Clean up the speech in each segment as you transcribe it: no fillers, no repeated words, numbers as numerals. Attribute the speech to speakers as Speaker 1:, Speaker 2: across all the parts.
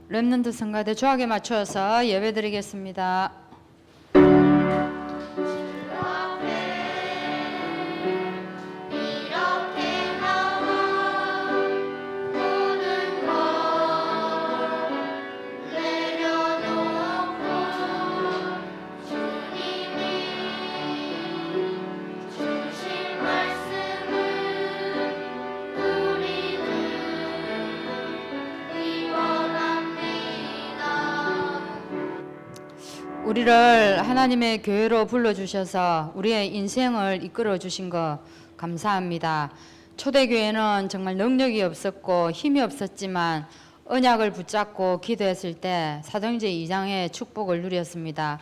Speaker 1: 렘넌트 성가대 조학에 맞춰서 예배드리겠습니다. 우리를 하나님의 교회로 불러주셔서 우리의 인생을 이끌어 주신 거 감사합니다. 초대교회는 정말 능력이 없었고 힘이 없었지만 언약을 붙잡고 기도했을 때 사도행전 2장의 축복을 누렸습니다.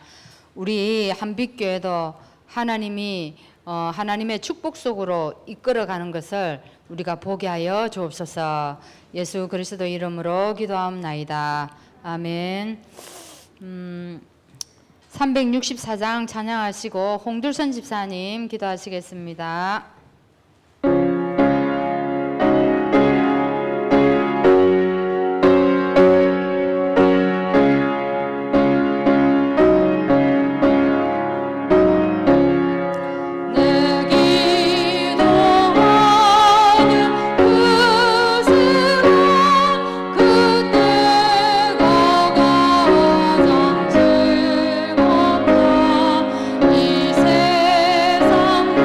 Speaker 1: 우리 한빛교회도 하나님의 축복 속으로 이끌어가는 것을 우리가 보게 하여 주옵소서. 예수 그리스도 이름으로 기도하옵나이다. 아멘. 364장 찬양하시고 홍둘선 집사님 기도하시겠습니다.
Speaker 2: 이 세상 큰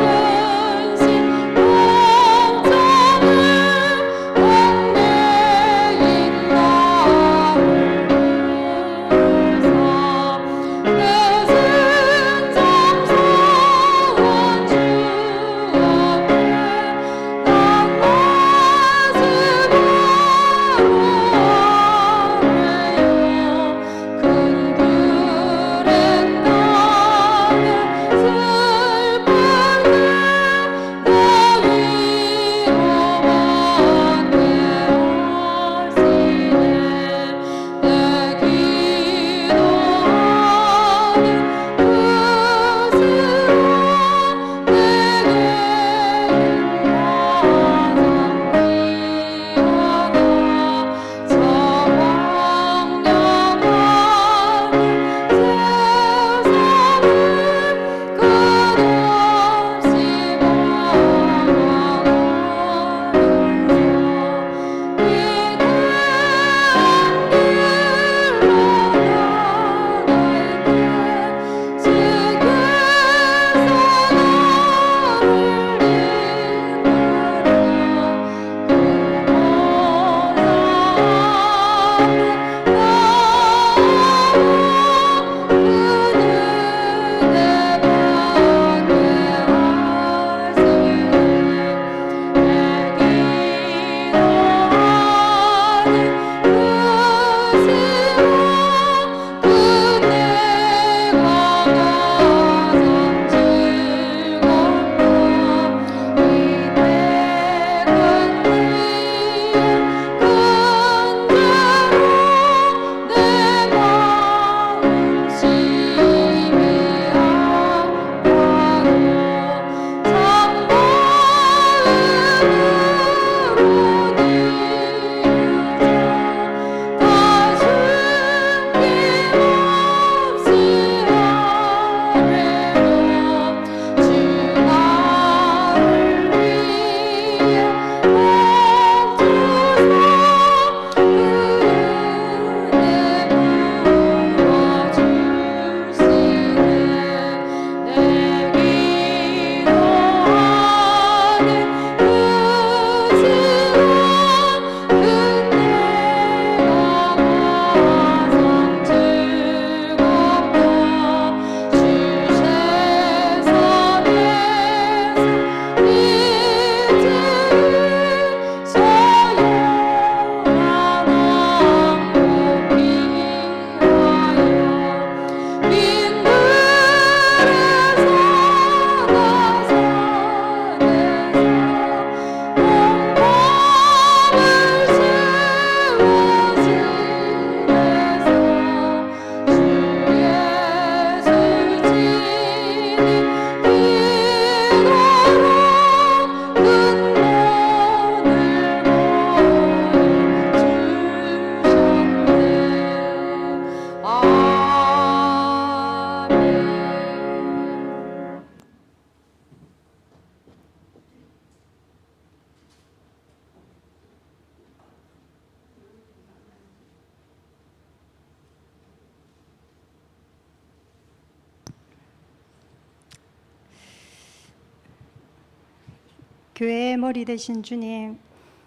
Speaker 2: 교회의 머리 되신 주님,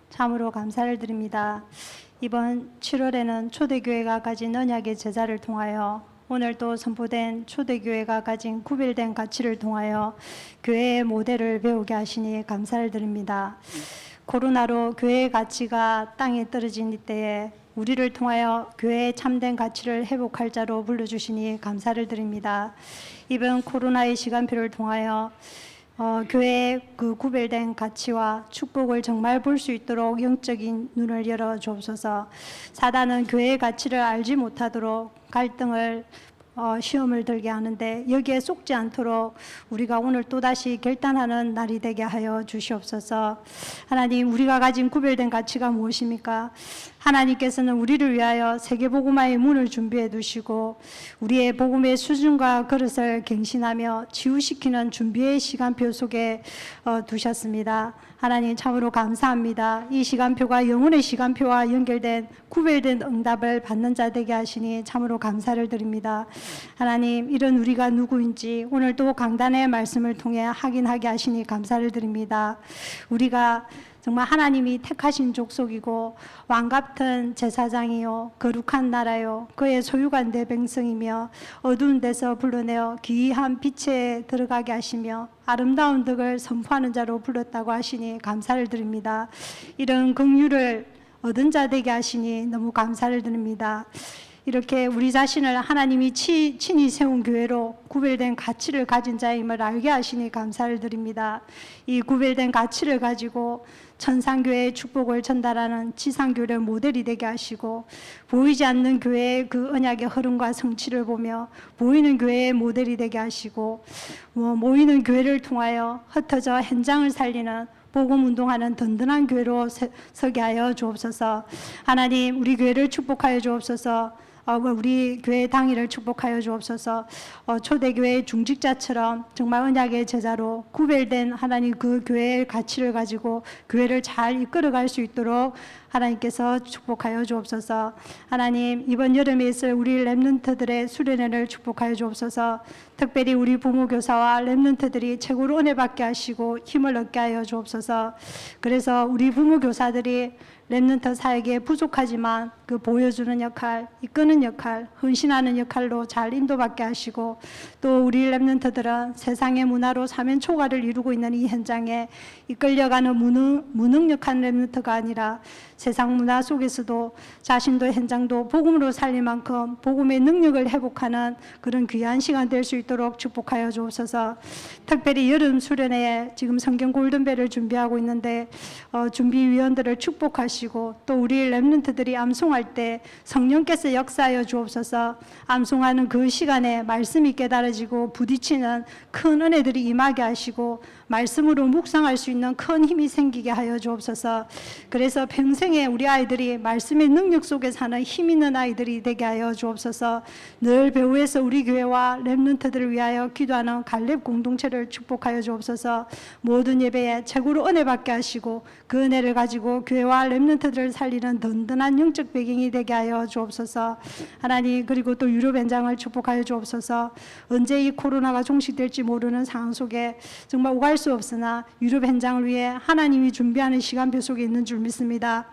Speaker 2: 참으로 감사를 드립니다. 이번 7월에는 초대교회가 가진 언약의 제자를 통하여 오늘 또 선포된 초대교회가 가진 구별된 가치를 통하여 교회의 모델을 배우게 하시니 감사를 드립니다. 코로나로 교회의 가치가 땅에 떨어진 이때에 우리를 통하여 교회의 참된 가치를 회복할 자로 불러주시니 감사를 드립니다. 이번 코로나의 시간표를 통하여 교회의 그 구별된 가치와 축복을 정말 볼 수 있도록 영적인 눈을 열어 주옵소서. 사단은 교회의 가치를 알지 못하도록 갈등을 시험을 들게 하는데 여기에 속지 않도록 우리가 오늘 또다시 결단하는 날이 되게 하여 주시옵소서. 하나님, 우리가 가진 구별된 가치가 무엇입니까? 하나님께서는 우리를 위하여 세계복음화의 문을 준비해 두시고 우리의 복음의 수준과 그릇을 갱신하며 치유시키는 준비의 시간표 속에 두셨습니다. 하나님, 참으로 감사합니다. 이 시간표가 영혼의 시간표와 연결된 구별된 응답을 받는 자 되게 하시니 참으로 감사를 드립니다. 하나님, 이런 우리가 누구인지 오늘 또 강단의 말씀을 통해 확인하게 하시니 감사를 드립니다. 우리가 정말 하나님이 택하신 족속이고 왕같은 제사장이요 거룩한 나라요 그의 소유관 대백성이며 어두운 데서 불러내어 귀한 빛에 들어가게 하시며 아름다운 덕을 선포하는 자로 불렀다고 하시니 감사를 드립니다. 이런 긍휼을 얻은 자 되게 하시니 너무 감사를 드립니다. 이렇게 우리 자신을 하나님이 친히 세운 교회로 구별된 가치를 가진 자임을 알게 하시니 감사를 드립니다. 이 구별된 가치를 가지고 천상교회의 축복을 전달하는 지상교회의 모델이 되게 하시고 보이지 않는 교회의 그 언약의 흐름과 성취를 보며 보이는 교회의 모델이 되게 하시고 모이는 교회를 통하여 흩어져 현장을 살리는 복음 운동하는 든든한 교회로 서게 하여 주옵소서. 하나님, 우리 교회를 축복하여 주옵소서. 우리 교회 당일을 축복하여 주옵소서. 초대교회의 중직자처럼 정말 언약의 제자로 구별된 하나님 그 교회의 가치를 가지고 교회를 잘 이끌어갈 수 있도록 하나님께서 축복하여 주옵소서. 하나님, 이번 여름에 있을 우리 렘넌트들의 수련회를 축복하여 주옵소서. 특별히 우리 부모교사와 렘넌트들이 최고로 은혜 받게 하시고 힘을 얻게 하여 주옵소서. 그래서 우리 부모교사들이 렘넌트 사역에 부족하지만 그 보여주는 역할, 이끄는 역할, 헌신하는 역할로 잘 인도받게 하시고 또 우리 렘넌트들은 세상의 문화로 사면 초과를 이루고 있는 이 현장에 이끌려가는 무능력한 렘넌트가 아니라 세상 문화 속에서도 자신도 현장도 복음으로 살릴 만큼 복음의 능력을 회복하는 그런 귀한 시간 될 수 있도록 축복하여 주옵소서. 특별히 여름 수련회에 지금 성경 골든벨을 준비하고 있는데 준비위원들을 축복하시고 또 우리 렘넌트들이 암송할 때 성령께서 역사하여 주옵소서. 암송하는 그 시간에 말씀이 깨달아지고 부딪히는 큰 은혜들이 임하게 하시고 말씀으로 묵상할 수 있는 큰 힘이 생기게 하여 주옵소서. 그래서 평생에 우리 아이들이 말씀의 능력 속에 사는 힘 있는 아이들이 되게 하여 주옵소서. 늘 배후에서 우리 교회와 렘넌트들을 위하여 기도하는 갈렙 공동체를 축복하여 주옵소서. 모든 예배에 최고로 은혜 받게 하시고 그 은혜를 가지고 교회와 렘넌트들을 살리는 든든한 영적 배경이 되게 하여 주옵소서. 하나님, 그리고 또 유럽 현장을 축복하여 주옵소서. 언제 이 코로나가 종식될지 모르는 상황 속에 정말 오갈 수 없으나 유럽 현장을 위해 하나님이 준비하는 시간표 속에 있는 줄 믿습니다.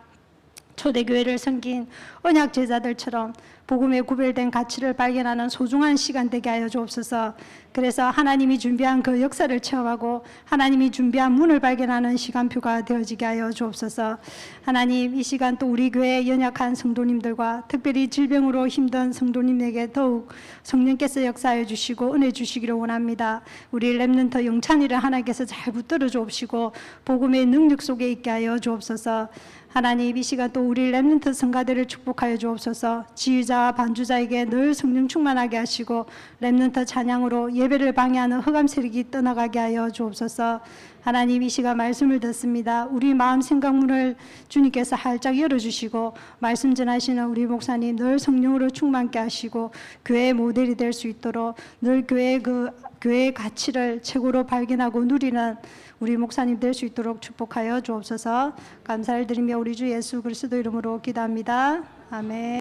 Speaker 2: 초대교회를 섬긴 언약 제자들처럼 복음의 구별된 가치를 발견하는 소중한 시간 되게 하여 주옵소서. 그래서 하나님이 준비한 그 역사를 체험하고 하나님이 준비한 문을 발견하는 시간표가 되어지게 하여 주옵소서. 하나님, 이 시간 또 우리 교회의 연약한 성도님들과 특별히 질병으로 힘든 성도님에게 더욱 성령께서 역사하여 주시고 은혜 주시기를 원합니다. 우리 렘넌트 영찬이를 하나님께서 잘 붙들어 주옵시고 복음의 능력 속에 있게 하여 주옵소서. 하나님, 이 시간 또 우리 렘넌트 성가대를 축복하여 주옵소서. 지휘자와 반주자에게 늘 성령 충만하게 하시고 렘넌트 찬양으로 예배를 방해하는 흑암 세력이 떠나가게 하여 주옵소서. 하나님, 이 시간 말씀을 듣습니다. 우리 마음 생각문을 주님께서 활짝 열어주시고 말씀 전하시는 우리 목사님 늘 성령으로 충만케 하시고 교회의 모델이 될 수 있도록 늘 교회의 가치를 최고로 발견하고 누리는 우리 목사님 될 수 있도록 축복하여 주옵소서. 감사를 드리며 우리 주 예수 그리스도 이름으로 기도합니다. 아멘.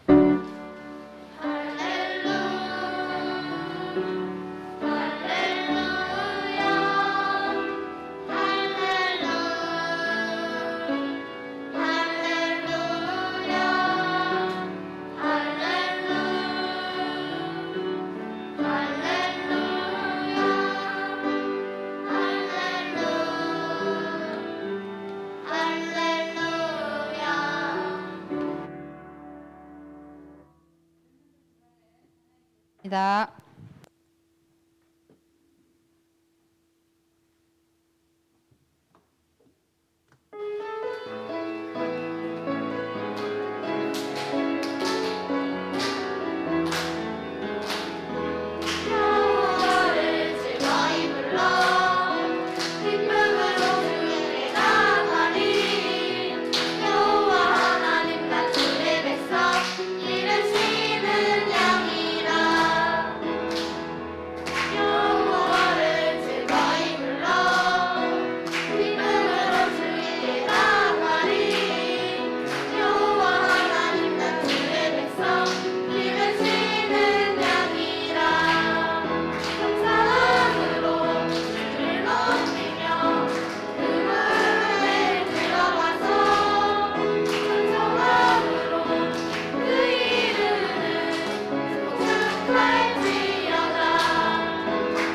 Speaker 3: 할렐루야, 할렐루야.
Speaker 1: 입니다.
Speaker 3: 여호와를 즐거이 불러 기쁨으로 주께 나가리. 여호와 하나님 나 주의 백성 기르시는 양이라. 여호와를 즐거이 불러 기쁨으로 주께 나가리. 여호와 하나님 나 주의 백성 기르시는 양이라. 감사함으로 주를 높이며 그 문에 들어가서 찬송함으로 그 이름을 축복할지어다.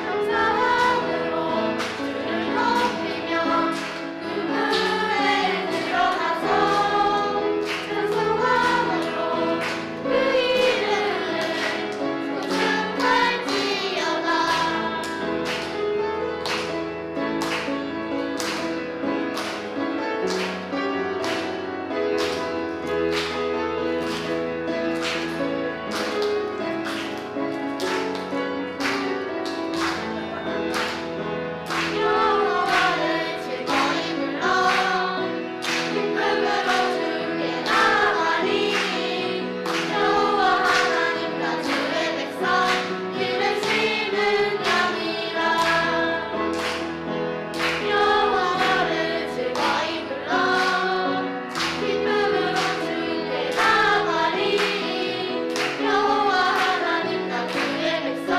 Speaker 3: 감사함으로 주를 높이며 그 문에 들어가서 찬송함으로 그 이름을 축복할지어다. 여호와를 즐거이 불러 기쁨으로 주께 나가리. 여호와 하나님 나 주의 백성 기르시는 양이라. 여호와를 즐거이 불러 기쁨으로 주께 나가리. 여호와 하나님 나 주의 백성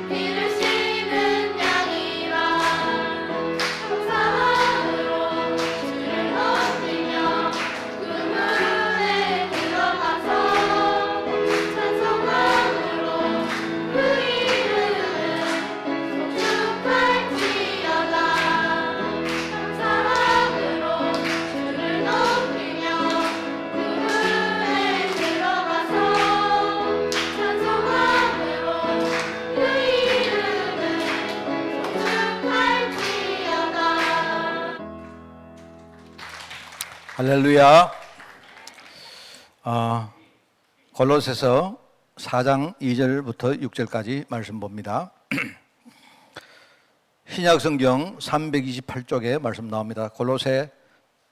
Speaker 3: 기르시는 양이라. 감사함으로 주를 높이며 그 문에 들어가서 찬송함으로 그 이름을 축복할지어다. 감사함으로 주를 높이며 그 문에 들어가서 찬송함으로 그 이름을 축복할지어다.
Speaker 4: 할렐루야. 골로새서 4장 2절부터 6절까지 말씀 봅니다. 신약성경 328쪽에 말씀 나옵니다. 골로새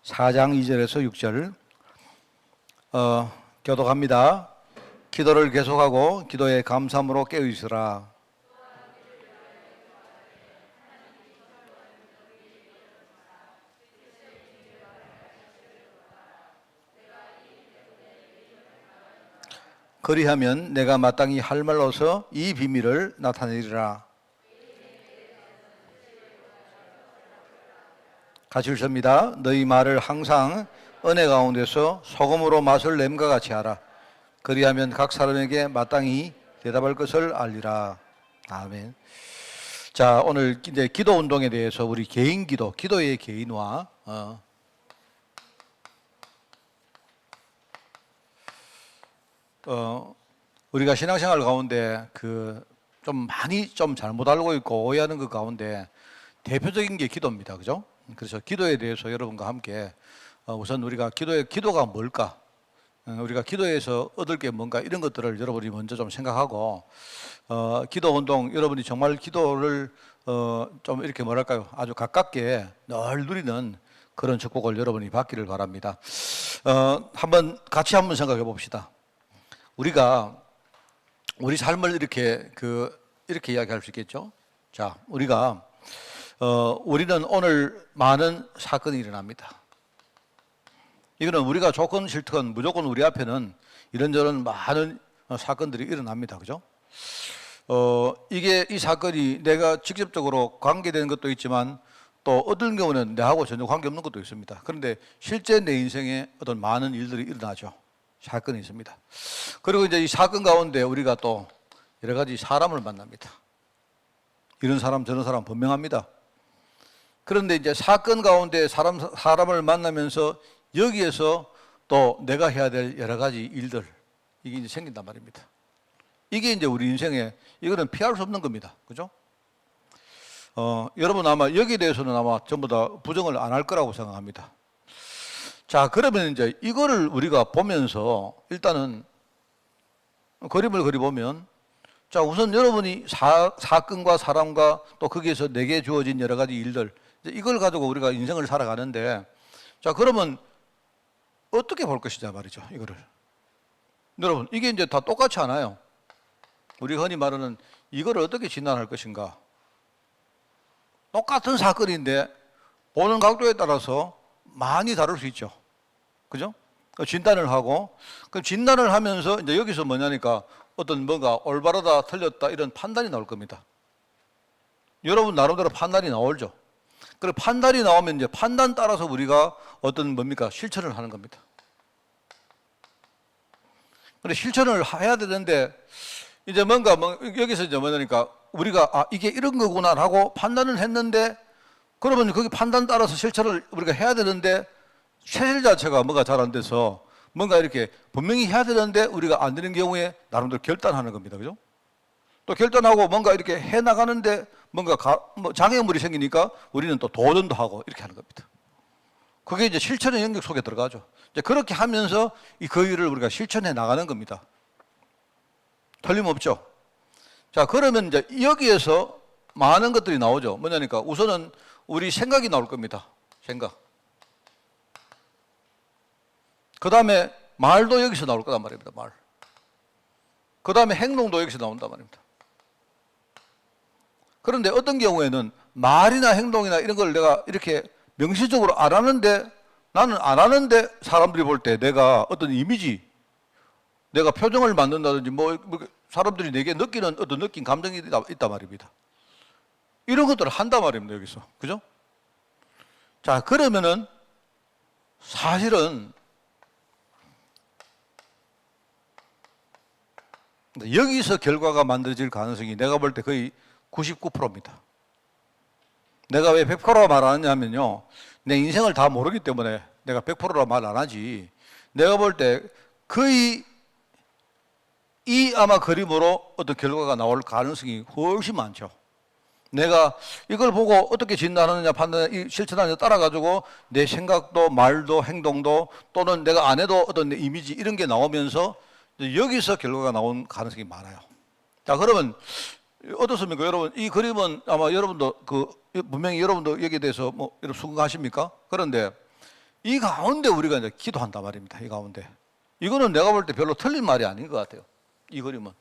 Speaker 4: 4장 2절에서 6절. 교독합니다. 기도를 계속하고 기도에 감사함으로 깨어 있으라. 그리하면 내가 마땅히 할 말로서 이 비밀을 나타내리라. 같이 읽습니다. 너희 말을 항상 은혜 가운데서 소금으로 맛을 냄과 같이 하라. 그리하면 각 사람에게 마땅히 대답할 것을 알리라. 아멘. 자, 오늘 이제 기도 운동에 대해서 우리 개인 기도, 기도의 개인화, 우리가 신앙생활 가운데 좀 많이 좀 잘못 알고 있고 오해하는 것 가운데 대표적인 게 기도입니다. 그죠? 그래서 기도에 대해서 여러분과 함께 우선 우리가 기도가 뭘까? 우리가 기도에서 얻을 게 뭔가 이런 것들을 여러분이 먼저 좀 생각하고 기도 운동 여러분이 정말 기도를 좀 이렇게 뭐랄까요? 아주 가깝게 늘 누리는 그런 축복을 여러분이 받기를 바랍니다. 같이 한번 생각해 봅시다. 우리가 우리 삶을 이렇게 이야기할 수 있겠죠? 자, 우리는 오늘 많은 사건이 일어납니다. 이거는 우리가 좋건 싫건 무조건 우리 앞에는 이런저런 많은 사건들이 일어납니다. 그죠? 이 사건이 내가 직접적으로 관계되는 것도 있지만 또 어떤 경우는 내하고 전혀 관계없는 것도 있습니다. 그런데 실제 내 인생에 어떤 많은 일들이 일어나죠. 사건이 있습니다. 그리고 이제 이 사건 가운데 우리가 또 여러 가지 사람을 만납니다. 이런 사람 저런 사람 분명합니다. 그런데 이제 사건 가운데 사람을 만나면서 여기에서 또 내가 해야 될 여러 가지 일들 이게 이제 생긴단 말입니다. 이게 이제 우리 인생에 이거는 피할 수 없는 겁니다. 그죠? 여러분 아마 여기에 대해서는 아마 전부 다 부정을 안 할 거라고 생각합니다. 자, 그러면 이제 이거를 우리가 보면서 일단은 그림을 그려보면, 자, 우선 여러분이 사건과 사람과 또 거기에서 내게 주어진 여러 가지 일들, 이걸 가지고 우리가 인생을 살아가는데, 자, 그러면 어떻게 볼 것이냐 말이죠, 이거를. 여러분, 이게 이제 다 똑같지 않아요. 우리 흔히 말하는 이걸 어떻게 진단할 것인가. 똑같은 사건인데 보는 각도에 따라서 많이 다를 수 있죠. 그죠? 진단을 하고, 그 진단을 하면서 이제 여기서 뭐냐니까 어떤 뭔가 올바르다, 틀렸다 이런 판단이 나올 겁니다. 여러분 나름대로 판단이 나오죠. 그리고 판단이 나오면 이제 판단 따라서 우리가 어떤 뭡니까? 실천을 하는 겁니다. 근데 실천을 해야 되는데 이제 뭔가 여기서 이제 뭐냐니까 우리가 아, 이게 이런 거구나 하고 판단을 했는데 그러면 거기 판단 따라서 실천을 우리가 해야 되는데 체질 자체가 뭐가 잘 안 돼서 뭔가 이렇게 분명히 해야 되는데 우리가 안 되는 경우에 나름대로 결단하는 겁니다. 그죠? 또 결단하고 뭔가 이렇게 해 나가는데 뭔가 장애물이 생기니까 우리는 또 도전도 하고 이렇게 하는 겁니다. 그게 이제 실천의 영역 속에 들어가죠. 이제 그렇게 하면서 그 일을 우리가 실천해 나가는 겁니다. 틀림없죠. 자, 그러면 이제 여기에서 많은 것들이 나오죠. 뭐냐니까 우선은 우리 생각이 나올 겁니다. 생각. 그 다음에 말도 여기서 나올 거란 말입니다. 말. 그 다음에 행동도 여기서 나온단 말입니다. 그런데 어떤 경우에는 말이나 행동이나 이런 걸 내가 이렇게 명시적으로 안 하는데 나는 안 하는데 사람들이 볼 때 내가 어떤 이미지, 내가 표정을 만든다든지 뭐 사람들이 내게 느끼는 어떤 느낀 감정이 있단 말입니다. 이런 것들을 한단 말입니다. 여기서. 그죠? 자, 그러면은 사실은 여기서 결과가 만들어질 가능성이 내가 볼 때 거의 99%입니다. 내가 왜 100%라 말 안 하냐면요. 내 인생을 다 모르기 때문에 내가 100%라 말 안 하지. 내가 볼 때 거의 이 아마 그림으로 어떤 결과가 나올 가능성이 훨씬 많죠. 내가 이걸 보고 어떻게 진단하느냐, 판단하느냐, 실천하느냐 따라가지고 내 생각도 말도 행동도 또는 내가 안 해도 어떤 내 이미지 이런 게 나오면서 여기서 결과가 나온 가능성이 많아요. 자, 그러면 어떻습니까? 여러분, 이 그림은 아마 여러분도 분명히 여러분도 여기에 대해서 뭐 여러분 수긍하십니까? 그런데 이 가운데 우리가 이제 기도한단 말입니다. 이 가운데. 이거는 내가 볼 때 별로 틀린 말이 아닌 것 같아요. 이 그림은.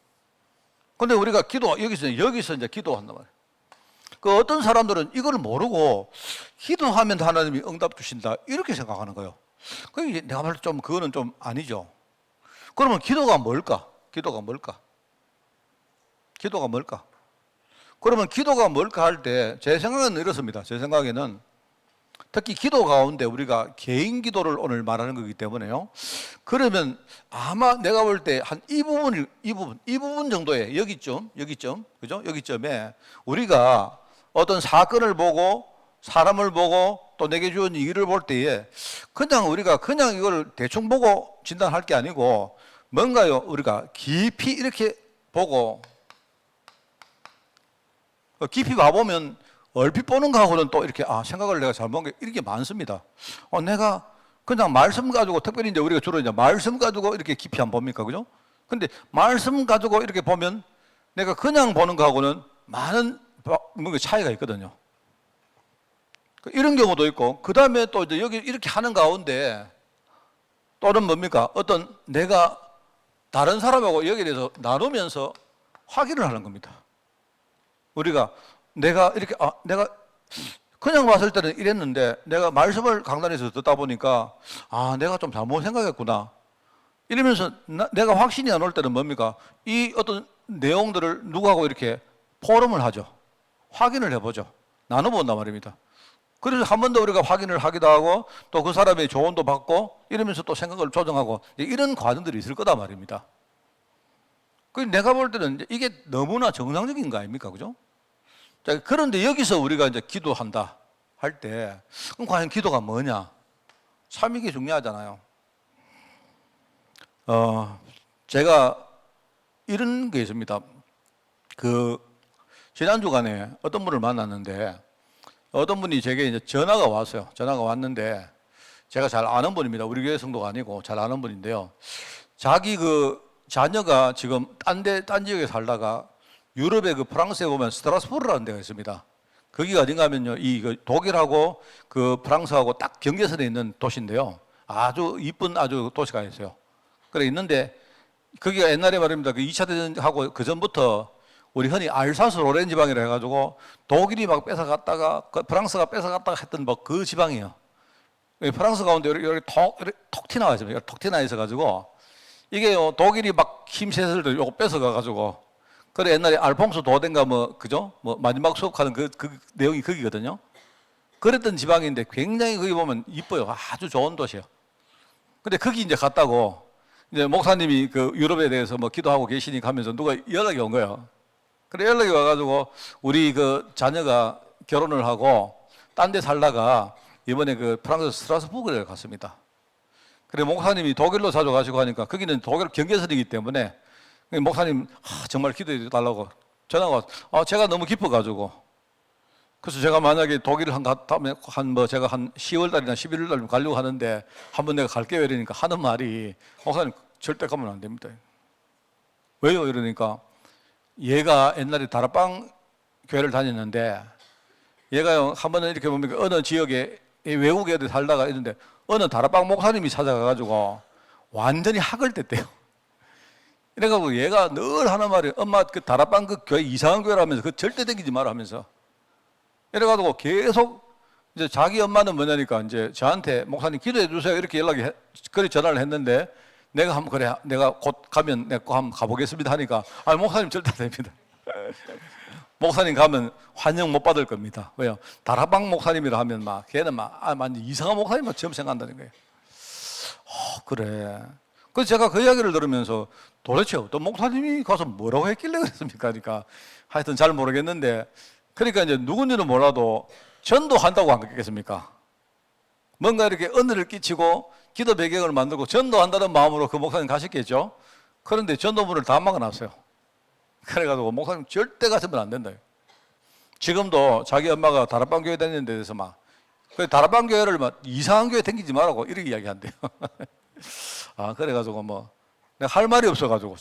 Speaker 4: 근데 우리가 여기서 이제 기도한단 말이에요. 그 어떤 사람들은 이걸 모르고 기도하면 하나님이 응답 주신다. 이렇게 생각하는 거예요. 그게 내가 볼 때 좀 그거는 좀 아니죠. 그러면 기도가 뭘까? 기도가 뭘까? 기도가 뭘까? 그러면 기도가 뭘까 할 때 제 생각은 이렇습니다. 제 생각에는 특히 기도 가운데 우리가 개인 기도를 오늘 말하는 거기 때문에요. 그러면 아마 내가 볼 때 한 이 부분 정도에 여기쯤, 그죠? 여기쯤에 우리가 어떤 사건을 보고 사람을 보고 또 내게 주어진 일을 볼 때에 그냥 우리가 그냥 이걸 대충 보고 진단할 게 아니고 뭔가요? 우리가 깊이 이렇게 보고 깊이 봐보면 얼핏 보는 거하고는 또 이렇게 생각을 내가 잘못한 게 이렇게 많습니다. 내가 그냥 말씀 가지고 특별히 이제 우리가 주로 이제 말씀 가지고 이렇게 깊이 안 봅니까? 그죠? 근데 말씀 가지고 이렇게 보면 내가 그냥 보는 거하고는 많은 뭔가 차이가 있거든요. 이런 경우도 있고, 그 다음에 또 이제 여기 이렇게 하는 가운데 또는 뭡니까? 어떤 내가 다른 사람하고 여기에 대해서 나누면서 확인을 하는 겁니다. 우리가 내가 이렇게 내가 그냥 봤을 때는 이랬는데 내가 말씀을 강단에서 듣다 보니까 내가 좀 잘못 생각했구나. 이러면서 내가 확신이 안 올 때는 뭡니까? 이 어떤 내용들을 누구하고 이렇게 포럼을 하죠. 확인을 해보죠. 나눠본단 말입니다. 그래서 한 번 더 우리가 확인을 하기도 하고 또 그 사람의 조언도 받고 이러면서 또 생각을 조정하고 이런 과정들이 있을 거다 말입니다. 내가 볼 때는 이게 너무나 정상적인 거 아닙니까? 그죠? 자, 그런데 여기서 우리가 이제 기도한다 할 때, 그럼 과연 기도가 뭐냐? 참 이게 중요하잖아요. 제가 이런 게 있습니다. 그 지난 주간에 어떤 분을 만났는데 어떤 분이 제게 이제 전화가 왔어요. 전화가 왔는데 제가 잘 아는 분입니다. 우리 교회 성도가 아니고 잘 아는 분인데요. 자기 그 자녀가 지금 딴 지역에 살다가 유럽의 그 프랑스에 보면 스트라스부르라는 데가 있습니다. 거기가 어딘가 하면요. 그 독일하고 그 프랑스하고 딱 경계선에 있는 도시인데요. 아주 이쁜 아주 도시가 있어요. 그래 있는데 거기가 옛날에 말입니다. 그 2차 대전하고 그 전부터 우리 흔히 알사스 로렌 지방이라 해가지고 독일이 막 뺏어갔다가 프랑스가 뺏어갔다가 했던 뭐 그 지방이에요. 프랑스 가운데 이렇게 톡 튀나와 있습니다. 톡 튀나 있어가지고 이게요 독일이 막 힘세서 요거 뺏어가가지고 그래 옛날에 알퐁소 도덴가 뭐 그죠? 뭐 마지막 수업하는 그 내용이 거기거든요. 그랬던 지방인데 굉장히 거기 보면 이뻐요. 아주 좋은 도시요. 근데 거기 이제 갔다고 이제 목사님이 그 유럽에 대해서 뭐 기도하고 계시니까 하면서 누가 연락이 온 거예요. 그래 연락이 와가지고 우리 그 자녀가 결혼을 하고 딴 데 살다가 이번에 그 프랑스 스트라스부르에 갔습니다. 그래 목사님이 독일로 자주 가시고 하니까 거기는 독일 경계선이기 때문에 목사님 정말 기도해 달라고 전화가 와서 제가 너무 기뻐가지고 그래서 제가 만약에 독일을 제가 한 10월 달이나 11월 달이면 가려고 하는데 한번 내가 갈게요 이러니까 하는 말이 목사님 절대 가면 안 됩니다. 왜요? 이러니까 얘가 옛날에 다락방 교회를 다녔는데 얘가요 한 번은 이렇게 보면 어느 지역에 외국 애들 살다가 있는데 어느 다락방 목사님이 찾아가가지고 완전히 학을 뗐대요. 이래가지고 얘가 늘 하는 말이 엄마 그 다락방 그 교회 이상한 교회라면서 그 절대 다니지 마라 하면서 이래가지고 계속 이제 자기 엄마는 뭐냐니까 이제 저한테 목사님 기도해 주세요 이렇게 그래 전화를 했는데 내가 한번 그래 내가 곧 가면 내가 한번 가보겠습니다 하니까 목사님 절대 안 됩니다. 목사님 가면 환영 못 받을 겁니다. 왜요? 다락방 목사님이라 하면 막 걔는 막 완전 이상한 목사님만 처음 생각한다는 거예요. 그래. 그래서 제가 그 이야기를 들으면서 도대체 어떤 목사님이 가서 뭐라고 했길래 그랬습니까? 그러니까 하여튼 잘 모르겠는데 그러니까 이제 누군지는 몰라도 전도한다고 안 그랬겠습니까? 뭔가 이렇게 은혜를 끼치고 기도 배경을 만들고 전도한다는 마음으로 그 목사님 가셨겠죠? 그런데 전도문을 다 막아놨어요. 그래가지고 목사님 절대 가시면 안 된다. 지금도 자기 엄마가 다락방 교회 다니는 데 대해서 막 다락방 교회를 막 이상한 교회 다니지 말라고 이렇게 이야기한대요. 그래가지고 뭐 내가 할 말이 없어가지고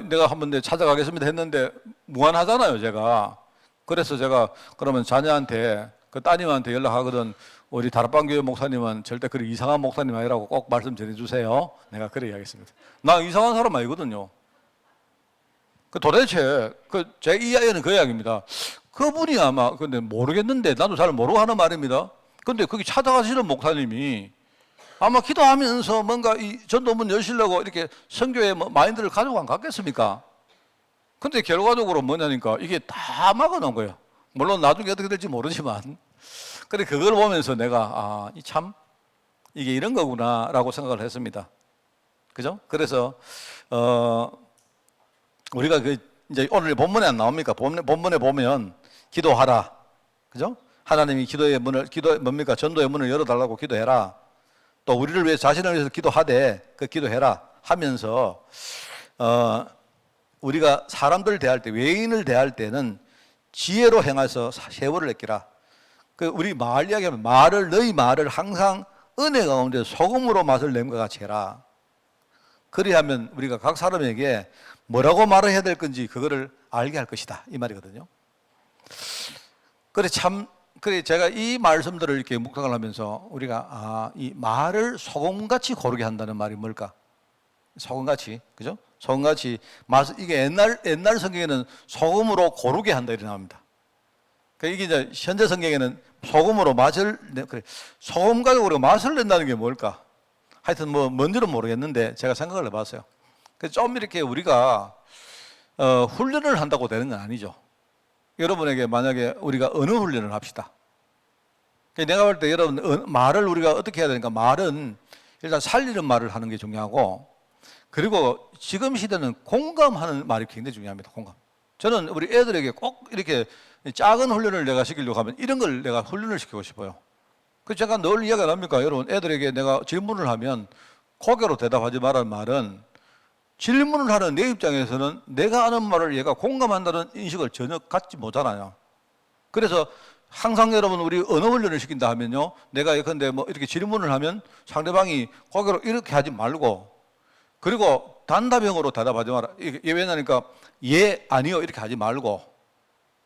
Speaker 4: 내가 한번 찾아가겠습니다 했는데 무안하잖아요 제가. 그래서 제가 그러면 자녀한테 그 따님한테 연락하거든. 우리 다락방 교회 목사님은 절대 그리 이상한 목사님 아니라고 꼭 말씀 전해주세요. 내가 그래 이야기했습니다. 나 이상한 사람 아니거든요. 도대체 제 이야기는 그 이야기입니다. 그분이 아마 근데 모르겠는데 나도 잘 모르고 하는 말입니다. 근데 거기 찾아가시는 목사님이 아마 기도하면서 뭔가 이 전도문 여시려고 이렇게 선교의 마인드를 가지고 안 갔겠습니까? 근데 결과적으로 뭐냐니까 이게 다 막아놓은 거예요. 물론 나중에 어떻게 될지 모르지만. 그래 그걸 보면서 내가 참 이게 이런 거구나라고 생각을 했습니다. 그죠? 그래서 우리가 이제 오늘 본문에 안 나옵니까? 본문에 보면 기도하라. 그죠? 하나님이 뭡니까? 전도의 문을 열어달라고 기도해라. 또 우리를 위해 자신을 위해서 기도하되 그 기도해라 하면서 우리가 사람들을 대할 때 외인을 대할 때는 지혜로 행해서 세월을 내끼라. 우리 말 이야기하면 너희 말을 항상 은혜 가운데 소금으로 맛을 낸것 같이 해라. 그리하면 우리가 각 사람에게 뭐라고 말을 해야 될 건지 그거를 알게 할 것이다. 이 말이거든요. 그래 제가 이 말씀들을 이렇게 묵상을 하면서 우리가 이 말을 소금같이 고르게 한다는 말이 뭘까? 소금같이, 그죠? 소금같이 이게 옛날 성경에는 소금으로 고르게 한다 이렇게 나옵니다. 이게 이제 현재 성경에는 소금으로 소금 가지고 우리가 맛을 낸다는 게 뭘까? 하여튼 뭔지는 모르겠는데 제가 생각을 해봤어요. 그래서 좀 이렇게 우리가 훈련을 한다고 되는 건 아니죠. 여러분에게 만약에 우리가 어느 훈련을 합시다. 내가 볼 때 여러분 말을 우리가 어떻게 해야 되니까 말은 일단 살리는 말을 하는 게 중요하고 그리고 지금 시대는 공감하는 말이 굉장히 중요합니다. 공감. 저는 우리 애들에게 꼭 이렇게 작은 훈련을 내가 시키려고 하면 이런 걸 내가 훈련을 시키고 싶어요. 그래서 제가 늘 이야기가 납니까? 여러분 애들에게 내가 질문을 하면 고개로 대답하지 말라는 말은 질문을 하는 내 입장에서는 내가 하는 말을 얘가 공감한다는 인식을 전혀 갖지 못하나요? 그래서 항상 여러분 우리 언어 훈련을 시킨다 하면요, 내가 예컨대 뭐 이렇게 질문을 하면 상대방이 고개를 이렇게 하지 말고, 그리고 단답형으로 대답하지 마라. 이게 왜냐니까 예, 아니요 이렇게 하지 말고,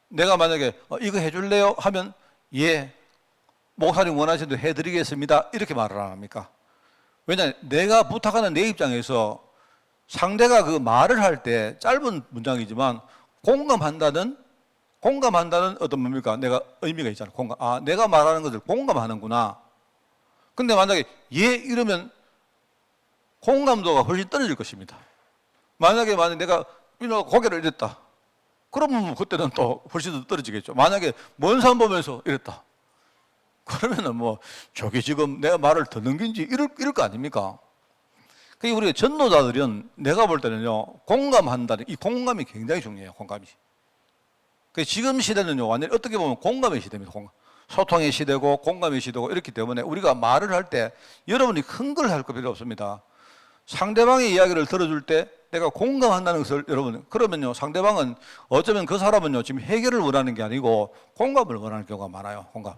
Speaker 4: 내가 만약에 이거 해줄래요 하면 예, 목사님 원하시는 대로 해드리겠습니다 이렇게 말을 안 합니까? 왜냐, 내가 부탁하는 내 입장에서 상대가 그 말을 할 때 짧은 문장이지만 공감한다는 어떤 뭡니까? 내가 의미가 있잖아. 공감. 내가 말하는 것을 공감하는구나. 근데 만약에 예 이러면 공감도가 훨씬 떨어질 것입니다. 만약에 내가 고개를 이랬다. 그러면 그때는 또 훨씬 더 떨어지겠죠. 만약에 먼 산 보면서 이랬다. 그러면은 뭐 저게 지금 내가 말을 듣는 건지 이럴 거 아닙니까? 그러니까 우리 전도자들은 내가 볼 때는요, 공감한다는 이 공감이 굉장히 중요해요. 공감이. 지금 시대는요, 완전히 어떻게 보면 공감의 시대입니다. 소통의 시대고 공감의 시대고 이렇기 때문에 우리가 말을 할 때 여러분이 큰 걸 할 필요 없습니다. 상대방의 이야기를 들어줄 때 내가 공감한다는 것을 여러분, 그러면요, 상대방은 어쩌면 그 사람은요, 지금 해결을 원하는 게 아니고 공감을 원하는 경우가 많아요. 공감.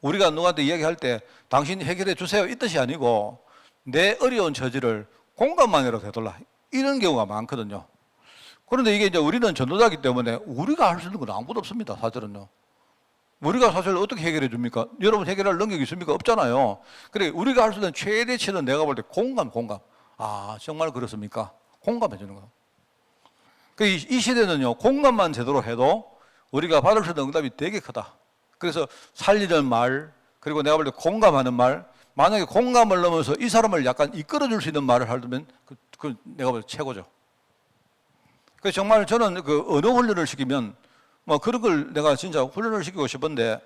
Speaker 4: 우리가 누구한테 이야기할 때 당신 해결해 주세요 이 뜻이 아니고 내 어려운 처지를 공감만이라도 해달라 이런 경우가 많거든요. 그런데 이게 이제 우리는 전도자이기 때문에 우리가 할 수 있는 건 아무것도 없습니다. 사실은요. 우리가 사실 어떻게 해결해 줍니까? 여러분 해결할 능력이 있습니까? 없잖아요. 그래, 우리가 할 수 있는 최대치는 내가 볼 때 공감. 정말 그렇습니까? 공감해 주는 거. 이 시대는요, 공감만 제대로 해도 우리가 받을 수 있는 응답이 되게 크다. 그래서 살리는 말, 그리고 내가 볼 때 공감하는 말, 만약에 공감을 넘어서 이 사람을 약간 이끌어 줄 수 있는 말을 하면 그 내가 볼 때 최고죠. 그래서 정말 저는 그 언어 훈련을 시키면 뭐 그런 걸 내가 진짜 훈련을 시키고 싶은데,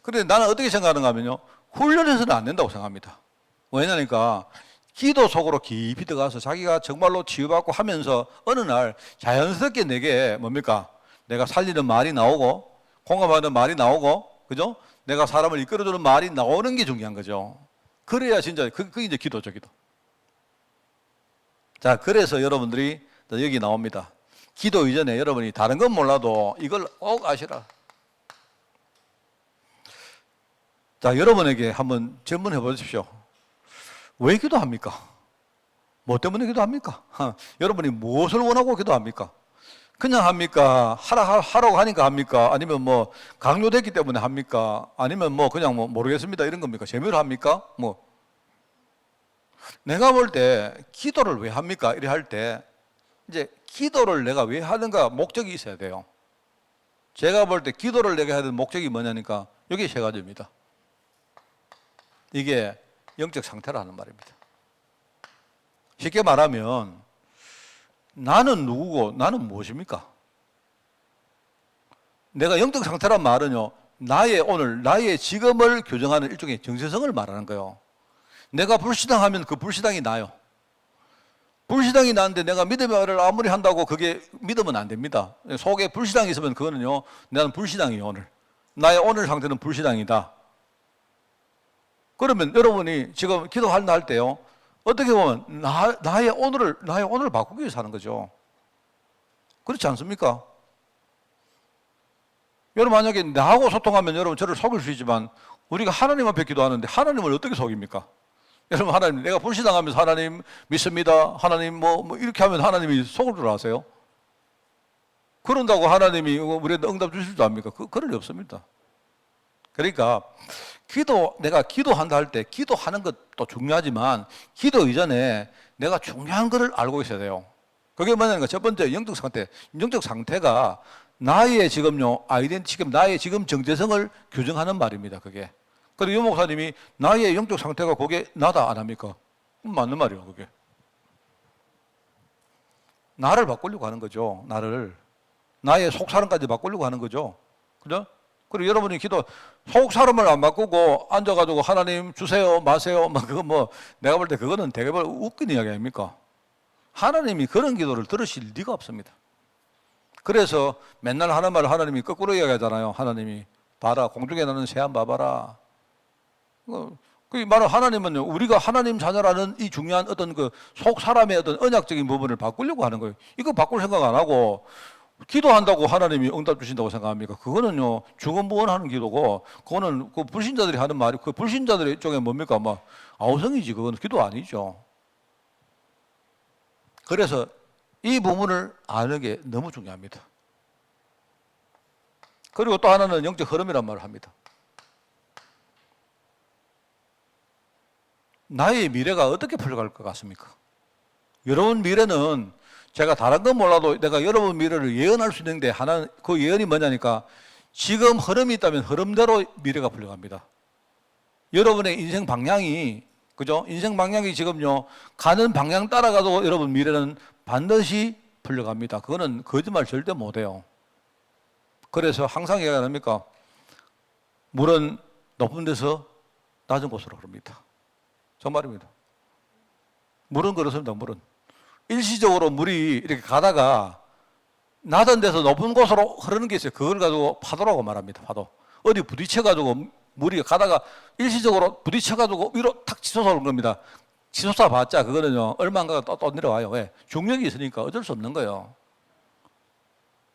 Speaker 4: 그런데 나는 어떻게 생각하는가 하면요, 훈련해서는 안 된다고 생각합니다. 왜냐니까 기도 속으로 깊이 들어가서 자기가 정말로 치유받고 하면서 어느 날 자연스럽게 내게 뭡니까? 내가 살리는 말이 나오고 공감하는 말이 나오고, 그죠? 내가 사람을 이끌어주는 말이 나오는 게 중요한 거죠. 그래야 진짜 그게 이제 기도죠, 기도. 자, 그래서 여러분들이 여기 나옵니다. 기도 이전에 여러분이 다른 건 몰라도 이걸 꼭 아시라. 자, 여러분에게 한번 질문해 보십시오. 왜 기도합니까? 뭐 때문에 기도합니까? 여러분이 무엇을 원하고 기도합니까? 그냥 합니까? 하라고 하니까 합니까? 아니면 뭐 강요됐기 때문에 합니까? 아니면 뭐 그냥 뭐 모르겠습니다 이런 겁니까? 재미로 합니까? 뭐 내가 볼 때 기도를 왜 합니까? 이래 할 때 이제 기도를 내가 왜 하는가 목적이 있어야 돼요. 제가 볼 때 기도를 내가 해야 되는 목적이 뭐냐니까 여기 세 가지입니다. 이게 영적 상태라는 말입니다. 쉽게 말하면 나는 누구고 나는 무엇입니까? 내가 영적 상태란 말은요, 나의 오늘, 나의 지금을 교정하는 일종의 정체성을 말하는 거예요. 내가 불신앙하면 그 불신앙이 나요. 불신앙이 나는데 내가 믿음의 말을 아무리 한다고 그게 믿으면 안 됩니다. 속에 불신앙이 있으면 그거는요, 나는 불신앙이에요, 오늘. 나의 오늘 상태는 불신앙이다. 그러면 여러분이 지금 기도할 때요, 어떻게 보면 나의 오늘을 바꾸기 위해서 하는 거죠. 그렇지 않습니까? 여러분 만약에 나하고 소통하면 여러분 저를 속일 수 있지만 우리가 하나님 앞에 기도하는데 하나님을 어떻게 속입니까? 여러분 하나님, 내가 불신앙하면서 하나님 믿습니다. 하나님 뭐 이렇게 하면 하나님이 속을 줄 아세요? 그런다고 하나님이 우리한테 응답 주실 줄 압니까? 그럴 리 없습니다. 그러니까 내가 기도한다 할 때 기도하는 것도 중요하지만 기도 이전에 내가 중요한 것을 알고 있어야 돼요. 그게 뭐냐면 첫 번째 영적 상태. 영적 상태가 나의 지금요 지금 나의 지금 정체성을 규정하는 말입니다. 그게. 그리고 유 목사님이 나의 영적 상태가 그게 나다 안 합니까? 맞는 말이에요. 그게. 나를 바꾸려고 하는 거죠. 나의 속사람까지 바꾸려고 하는 거죠. 그죠? 그리고 여러분이 속 사람을 안 바꾸고 앉아가지고 하나님 주세요, 마세요, 그거 내가 볼 때 그거는 되게 웃긴 이야기 아닙니까? 하나님이 그런 기도를 들으실 리가 없습니다. 그래서 맨날 하는 말을 하나님이 거꾸로 이야기하잖아요. 하나님이 봐라, 공중에 나는 새암 봐봐라. 그 말은 하나님은요, 우리가 하나님 자녀라는 이 중요한 어떤 그 속 사람의 어떤 언약적인 부분을 바꾸려고 하는 거예요. 이거 바꿀 생각 안 하고 기도한다고 하나님이 응답 주신다고 생각합니까? 그거는요, 주건부원하는 기도고, 그거는 그 불신자들이 하는 말이, 그 불신자들의 쪽에 뭡니까? 막 아우성이지. 그거는 기도 아니죠. 그래서 이 부분을 아는 게 너무 중요합니다. 그리고 또 하나는 영적 흐름이란 말을 합니다. 나의 미래가 어떻게 풀려갈 것 같습니까? 여러분 미래는 제가 다른 건 몰라도 내가 여러분 미래를 예언할 수 있는데 하나, 그 예언이 뭐냐니까 지금 흐름이 있다면 흐름대로 미래가 풀려갑니다. 여러분의 인생 방향이, 그죠? 인생 방향이 지금요, 가는 방향 따라가도 여러분 미래는 반드시 풀려갑니다. 그거는 거짓말 절대 못 해요. 그래서 항상 얘기가 합니까? 물은 높은 데서 낮은 곳으로 흐릅니다. 정말입니다. 물은 그렇습니다. 물은 일시적으로 물이 이렇게 가다가 낮은 데서 높은 곳으로 흐르는 게 있어요. 그걸 가지고 파도라고 말합니다. 파도. 어디 부딪혀가지고 물이 가다가 일시적으로 부딪혀가지고 위로 탁 치솟아 오는 겁니다. 치솟아 봤자 그거는요, 얼마 안 가다 또 내려와요. 왜? 중력이 있으니까 어쩔 수 없는 거예요.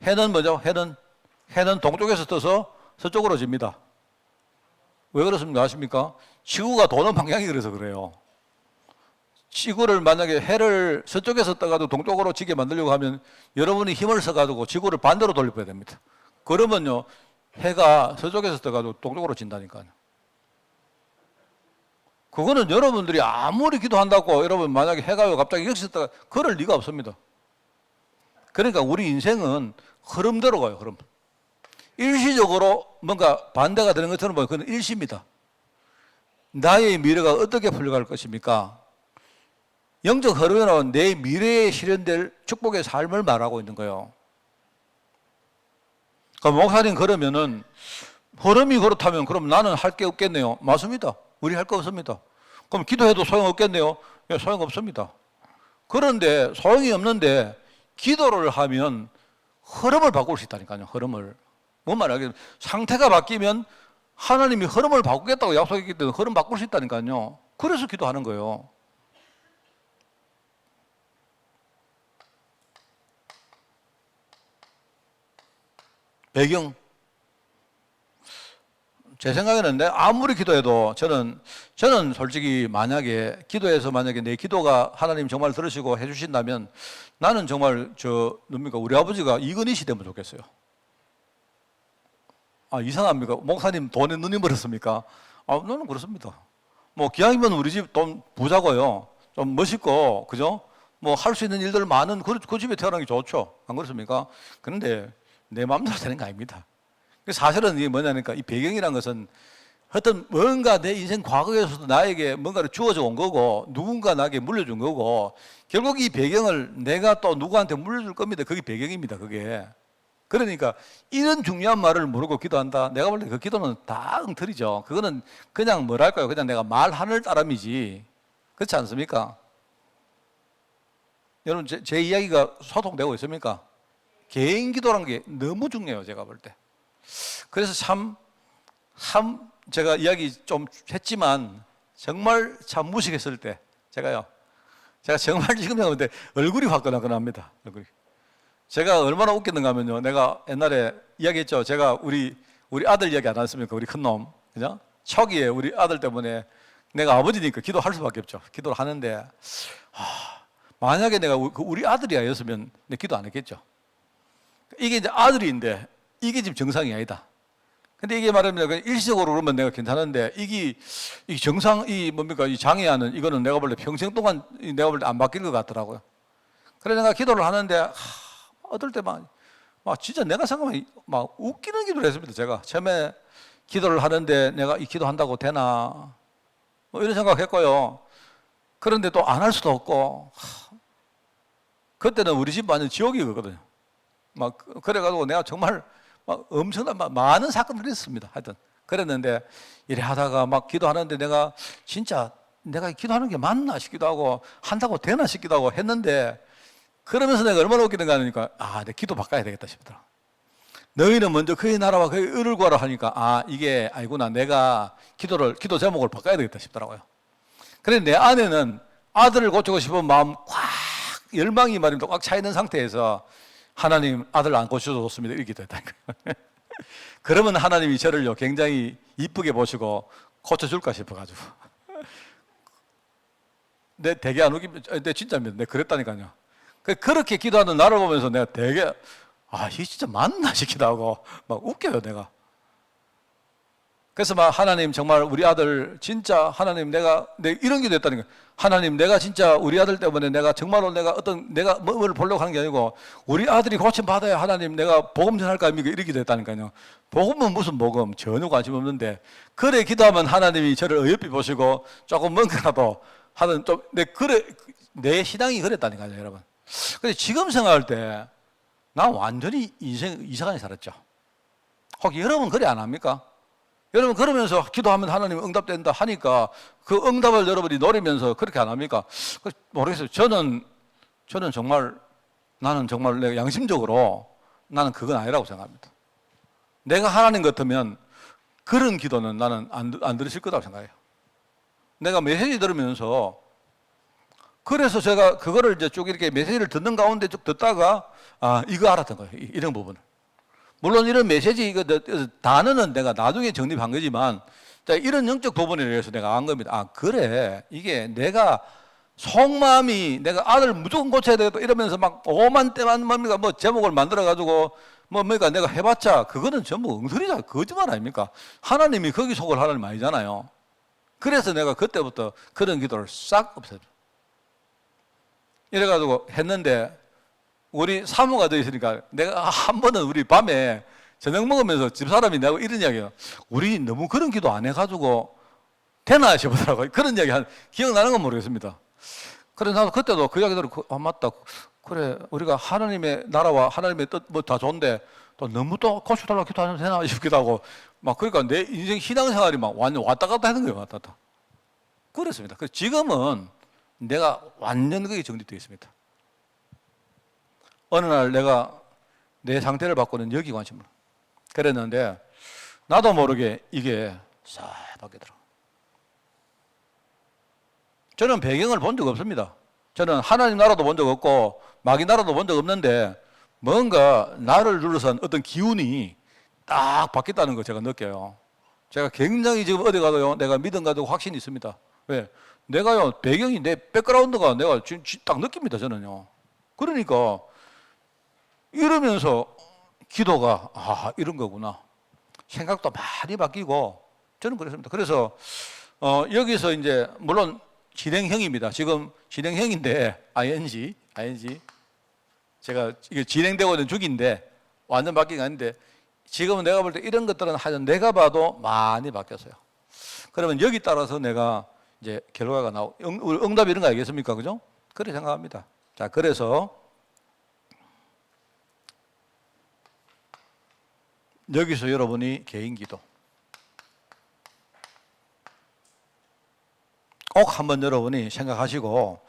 Speaker 4: 해는 뭐죠? 해는 동쪽에서 떠서 서쪽으로 집니다. 왜 그렇습니까? 아십니까? 지구가 도는 방향이 그래서 그래요. 지구를 만약에 해를 서쪽에서 떠가지고 동쪽으로 지게 만들려고 하면 여러분이 힘을 써가지고 지구를 반대로 돌려야 됩니다. 그러면요, 해가 서쪽에서 떠가지고 동쪽으로 진다니까요. 그거는 여러분들이 아무리 기도한다고 여러분 만약에 해가 갑자기 여기서 떠가 그럴 리가 없습니다. 그러니까 우리 인생은 흐름대로 가요, 흐름. 일시적으로 뭔가 반대가 되는 것처럼 보면 그건 일시입니다. 나의 미래가 어떻게 풀려갈 것입니까? 영적 흐름은 내 미래에 실현될 축복의 삶을 말하고 있는 거예요. 그러니까 목사님 그러면은 흐름이 그렇다면 그럼 나는 할 게 없겠네요. 맞습니다. 우리 할 거 없습니다. 그럼 기도해도 소용없겠네요. 예, 소용없습니다. 그런데 소용이 없는데 기도를 하면 흐름을 바꿀 수 있다니까요. 흐름을. 뭔 말이야? 상태가 바뀌면 하나님이 흐름을 바꾸겠다고 약속했기 때문에 흐름 바꿀 수 있다니까요. 그래서 기도하는 거예요. 배경. 제 생각에는 아무리 기도해도 저는 솔직히 만약에 기도해서 만약에 내 기도가 하나님 정말 들으시고 해주신다면 나는 정말 뭡니까? 우리 아버지가 이건희 씨 되면 좋겠어요. 아, 이상합니까? 목사님 돈에 눈이 멀었습니까? 아, 저는 그렇습니다. 뭐, 기왕이면 우리 집 돈 부자고요. 좀 멋있고, 그죠? 뭐, 할 수 있는 일들 많은 그 집에 태어나는 게 좋죠. 안 그렇습니까? 그런데 내 마음대로 되는 거 아닙니다. 사실은 이게 뭐냐니까 이 배경이라는 것은 어떤 뭔가 내 인생 과거에서도 나에게 뭔가를 주어져 온 거고 누군가 나에게 물려준 거고 결국 이 배경을 내가 또 누구한테 물려줄 겁니다. 그게 배경입니다. 그게. 그러니까 이런 중요한 말을 모르고 기도한다. 내가 볼 때 그 기도는 다 엉터리죠. 그거는 그냥 뭐랄까요? 그냥 내가 말하는 따름이지. 그렇지 않습니까? 여러분 제 이야기가 소통되고 있습니까? 개인 기도라는 게 너무 중요해요. 제가 볼 때. 그래서 참 제가 이야기 좀 했지만 정말 참 무식했을 때 제가 정말 지금 생각하는데 얼굴이 화끈화끈합니다. 얼굴이. 제가 얼마나 웃겼는가 하면요. 내가 옛날에 이야기했죠. 제가 우리 아들 이야기 안 했습니까? 우리 큰놈. 그죠? 초기에 우리 아들 때문에 내가 아버지니까 기도할 수밖에 없죠. 기도를 하는데 만약에 내가 우리 아들이 아니었으면 내 기도 안 했겠죠. 이게 이제 아들인데 이게 지금 정상이 아니다. 근데 이게 말하면 일시적으로 그러면 내가 괜찮은데 이 정상 뭡니까? 이 장애하는 이거는 내가 볼 때 평생 동안 내가 볼 때 안 바뀔 것 같더라고요. 그래서 내가 기도를 하는데 어떨 때 막 진짜 내가 생각하면 막 웃기는 기도를 했습니다. 제가 처음에 기도를 하는데 내가 이 기도한다고 되나 뭐 이런 생각했고요. 그런데 또 안 할 수도 없고 그때는 우리 집 완전 지옥이거든요. 막 그래가지고 내가 정말 막 엄청난 많은 사건들이 있습니다. 하여튼 그랬는데 이래 하다가 막 기도하는데 내가 진짜 내가 기도하는 게 맞나 싶기도 하고 한다고 되나 싶기도 하고 했는데 그러면서 내가 얼마나 웃기는가 하니까 내 기도 바꿔야 되겠다 싶더라. 너희는 먼저 그의 나라와 그의 의를 구하라 하니까 아 이게 아니구나. 내가 기도 제목을 바꿔야 되겠다 싶더라고요. 그래 내 안에는 아들을 고치고 싶은 마음 꽉 열망이 말입니다. 꽉 차 있는 상태에서 하나님 아들 안 고쳐도 좋습니다. 이렇게 됐다니까요. 그러면 하나님이 저를요 굉장히 이쁘게 보시고 고쳐줄까 싶어가지고 내 되게 안 웃깁니다. 내 진짜입니다. 내가 그랬다니까요. 그렇게 기도하는 나를 보면서 내가 되게 아 이게 진짜 맞나 싶기도 하고 막 웃겨요 내가. 그래서 막 하나님 정말 우리 아들 진짜 하나님 내가 이런 기도 했다니까. 하나님 내가 진짜 우리 아들 때문에 내가 정말로 내가 뭘 보려고 하는 게 아니고 우리 아들이 고침 받아야 하나님 내가 복음 전할까 합니까? 이렇게 기도 했다니까요. 복음은 무슨 복음 전혀 관심 없는데 그래 기도하면 하나님이 저를 어여삐 보시고 조금 뭔가라도 하는 좀 내 신앙이 그랬다니까요 여러분. 근데 지금 생각할 때 나 완전히 인생 이상하게 살았죠. 혹 여러분 그래 안 합니까? 여러분 그러면서 기도하면 하나님 응답된다 하니까 그 응답을 여러분이 노리면서 그렇게 안 합니까? 모르겠어요. 저는 정말 나는 정말 내가 양심적으로 나는 그건 아니라고 생각합니다. 내가 하나님 같으면 그런 기도는 나는 안 들으실 거라고 생각해요. 내가 메시지 들으면서 그래서 제가 그거를 이제 쭉 이렇게 메시지를 듣는 가운데 쭉 듣다가 아 이거 알았던 거예요. 이런 부분을. 물론 이런 메시지 이거 단어는 내가 나중에 정립한 거지만 이런 영적 부분에 대해서 내가 안 겁니다. 아 그래 이게 내가 속마음이 내가 아들 무조건 고쳐야 되겠다 이러면서 막 오만 때만 뭡니까 뭐 제목을 만들어 가지고 뭡니까 내가 해봤자 그거는 전부 엉터리자 거짓말 아닙니까? 하나님이 거기 속을 하나님 아니잖아요. 그래서 내가 그때부터 그런 기도를 싹 없애줘. 이래가지고 했는데 우리 사모가 돼 있으니까 내가 한 번은 우리 밤에 저녁 먹으면서 집사람이 내가 이런 이야기해요. 우리 너무 그런 기도 안 해가지고 되나 싶더라고요. 그런 이야기 기억나는 건 모르겠습니다. 그래서 나도 그때도 그 이야기 들고 아 맞다. 그래 우리가 하나님의 나라와 하나님의 뜻 뭐 다 좋은데 또 너무 또 고쳐달라고 기도하면 되나 싶기도 하고 막 그러니까 내 인생 신앙생활이 막 완전 왔다 갔다 하는 거예요. 왔다 갔다. 그렇습니다. 그래서 지금은 내가 완전 그게 정립되어 있습니다. 어느 날 내가 내 상태를 바꾸는 여기 관심을 그랬는데 나도 모르게 이게 싹 바뀌더라고요. 저는 배경을 본 적 없습니다. 저는 하나님 나라도 본 적 없고 마귀 나라도 본 적 없는데 뭔가 나를 둘러싼 어떤 기운이 딱 바뀌었다는 거 제가 느껴요. 제가 굉장히 지금 어디 가도요 내가 믿음 가지고 확신이 있습니다. 왜? 내가요 배경이 내 백그라운드가 내가 딱 느낍니다. 저는요. 그러니까 이러면서 기도가 아 이런 거구나 생각도 많이 바뀌고 저는 그랬습니다. 그래서 여기서 이제 물론 진행형입니다. 지금 진행형인데 ing 제가 이게 진행되고 있는 중인데 완전 바뀐 게 아닌데 지금은 내가 볼 때 이런 것들은 하여튼 내가 봐도 많이 바뀌었어요. 그러면 여기 따라서 내가 이제 결과가 응답이 이런 거 알겠습니까? 그죠? 그렇게 생각합니다. 자, 그래서 여기서 여러분이 개인 기도 꼭 한번 여러분이 생각하시고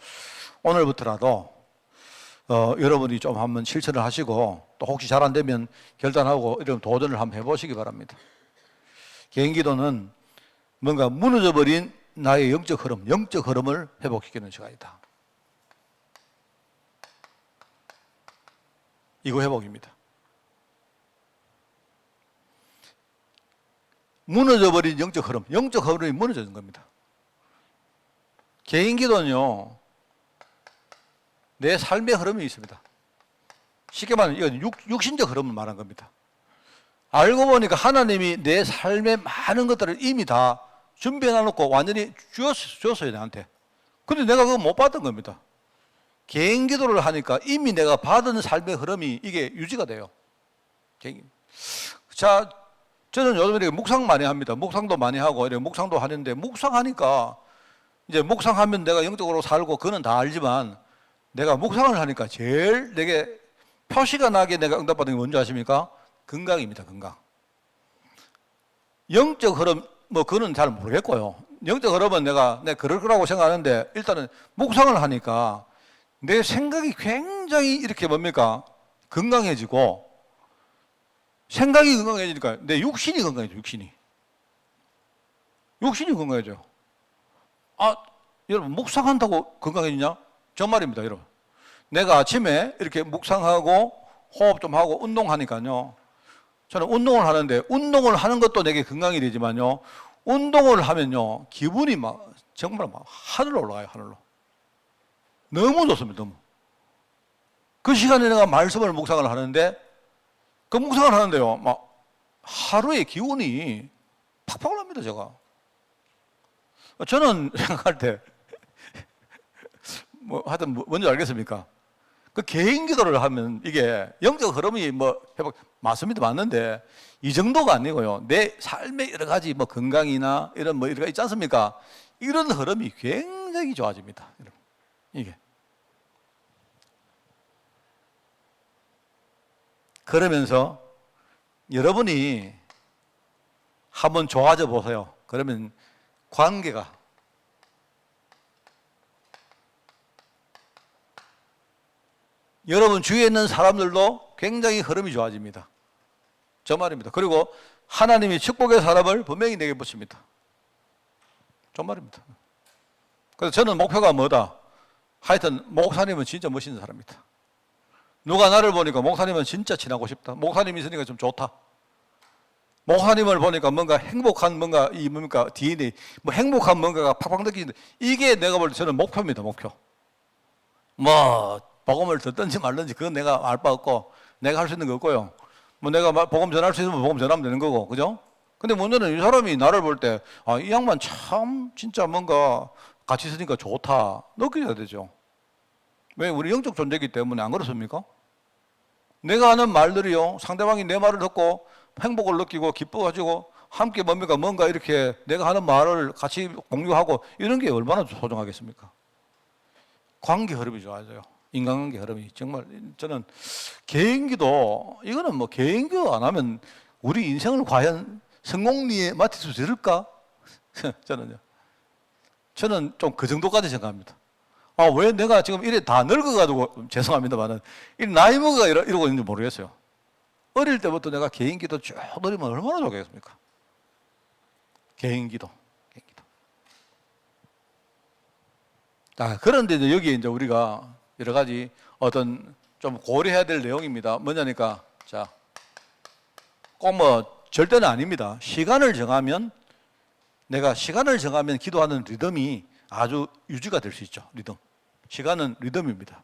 Speaker 4: 오늘부터라도 여러분이 좀 한번 실천을 하시고 또 혹시 잘 안 되면 결단하고 이런 도전을 한번 해보시기 바랍니다. 개인 기도는 뭔가 무너져버린 나의 영적 흐름을 회복시키는 시간이다. 이거 회복입니다. 무너져버린 영적 흐름이 무너지는 겁니다. 개인 기도는요, 내 삶의 흐름이 있습니다. 쉽게 말하면 이건 육신적 흐름을 말한 겁니다. 알고 보니까 하나님이 내 삶의 많은 것들을 이미 다 준비해 놔놓고 완전히 주었어요, 나한테. 근데 내가 그거 못 받은 겁니다. 개인 기도를 하니까 이미 내가 받은 삶의 흐름이 이게 유지가 돼요. 자, 저는 요즘에 이렇게 묵상 많이 합니다. 묵상도 많이 하고, 이렇게 묵상도 하는데, 묵상하니까, 이제 묵상하면 내가 영적으로 살고, 그거는 다 알지만, 내가 묵상을 하니까 제일 내게 표시가 나게 내가 응답받은 게 뭔지 아십니까? 건강입니다, 건강. 영적 흐름, 뭐, 그거는 잘 모르겠고요. 영적 흐름은 내가 그럴 거라고 생각하는데, 일단은 묵상을 하니까, 내 생각이 굉장히 이렇게 뭡니까? 건강해지고, 생각이 건강해지니까 내 육신이 건강해져. 육신이 건강해져요. 아, 여러분 묵상한다고 건강해지냐? 정말입니다, 여러분. 내가 아침에 이렇게 묵상하고 호흡 좀 하고 운동하니까요. 저는 운동을 하는데 운동을 하는 것도 내게 건강이 되지만요. 운동을 하면요. 기분이 막 정말 막 하늘로 올라가요, 하늘로. 너무 좋습니다, 너무. 그 시간에 내가 말씀을 묵상을 하는데 그 묵상을 하는데요. 막 하루의 기운이 팍팍 올라옵니다, 제가. 저는 생각할 때 뭐 하여튼 뭔지 알겠습니까? 그 개인 기도를 하면 이게 영적 흐름이 뭐 회복 맞습니다, 맞는데 이 정도가 아니고요. 내 삶의 여러 가지 뭐 건강이나 이런 뭐 여러 가지 있지 않습니까? 이런 흐름이 굉장히 좋아집니다, 여러분. 이게 그러면서 여러분이 한번 좋아져 보세요. 그러면 관계가 여러분 주위에 있는 사람들도 굉장히 흐름이 좋아집니다. 저 말입니다. 그리고 하나님이 축복의 사람을 분명히 내게 붙입니다. 저 말입니다. 그래서 저는 목표가 뭐다? 하여튼 목사님은 진짜 멋있는 사람이다. 누가 나를 보니까 목사님은 진짜 친하고 싶다. 목사님이 있으니까 좀 좋다. 목사님을 보니까 뭔가 행복한 뭔가 이 뭡니까 DNA 뭐 행복한 뭔가가 팍팍 느끼는데 이게 내가 볼 때 저는 목표입니다. 목표. 뭐 복음을 듣든지 말든지 그건 내가 알 바 없고 내가 할 수 있는 거 없고요. 뭐 내가 복음 전할 수 있으면 복음 전하면 되는 거고, 그죠? 근데 문제는 이 사람이 나를 볼 때 아, 이 양반 참 진짜 뭔가 같이 있으니까 좋다 느껴야 되죠. 왜? 우리 영적 존재이기 때문에. 안 그렇습니까? 내가 하는 말들이요 상대방이 내 말을 듣고 행복을 느끼고 기뻐가지고 함께 뭔가 이렇게 내가 하는 말을 같이 공유하고 이런 게 얼마나 소중하겠습니까? 관계 흐름이 좋아져요. 인간관계 흐름이. 정말 저는 개인기도 이거는 뭐 개인기도 안 하면 우리 인생을 과연 성공리에 맡을 수 있을까? 저는 좀 그 정도까지 생각합니다. 아, 왜 내가 지금 이래 다 늙어가지고 죄송합니다만은 이 나이 먹어가 이러고 있는지 모르겠어요. 어릴 때부터 내가 개인기도 쭉 누리면 얼마나 좋겠습니까? 개인기도. 자, 그런데 이제 여기에 이제 우리가 여러 가지 어떤 좀 고려해야 될 내용입니다. 뭐냐니까, 자, 꼭 뭐 절대는 아닙니다. 시간을 정하면 내가 시간을 정하면 기도하는 리듬이 아주 유지가 될 수 있죠. 리듬. 시간은 리듬입니다.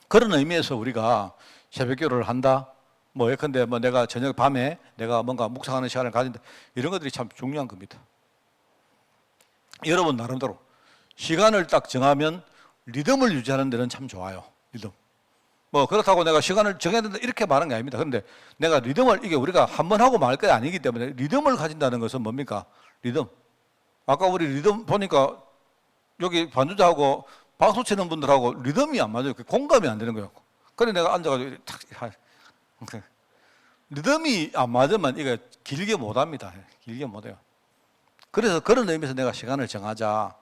Speaker 4: 그런 의미에서 우리가 새벽 기도를 한다. 뭐 예컨대 뭐 내가 저녁 밤에 내가 뭔가 묵상하는 시간을 가진다. 이런 것들이 참 중요한 겁니다. 여러분 나름대로 시간을 딱 정하면 리듬을 유지하는 데는 참 좋아요. 리듬. 뭐 그렇다고 내가 시간을 정해야 된다 이렇게 말하는 게 아닙니다. 그런데 내가 리듬을 이게 우리가 한 번 하고 말 게 아니기 때문에 리듬을 가진다는 것은 뭡니까? 리듬. 아까 우리 리듬 보니까 여기 반주자하고 박수 치는 분들하고 리듬이 안 맞아요. 공감이 안 되는 거예요. 그래 내가 앉아가지고 탁 리듬이 안 맞으면 이거 길게 못 합니다. 길게 못 해요. 그래서 그런 의미에서 내가 시간을 정하자.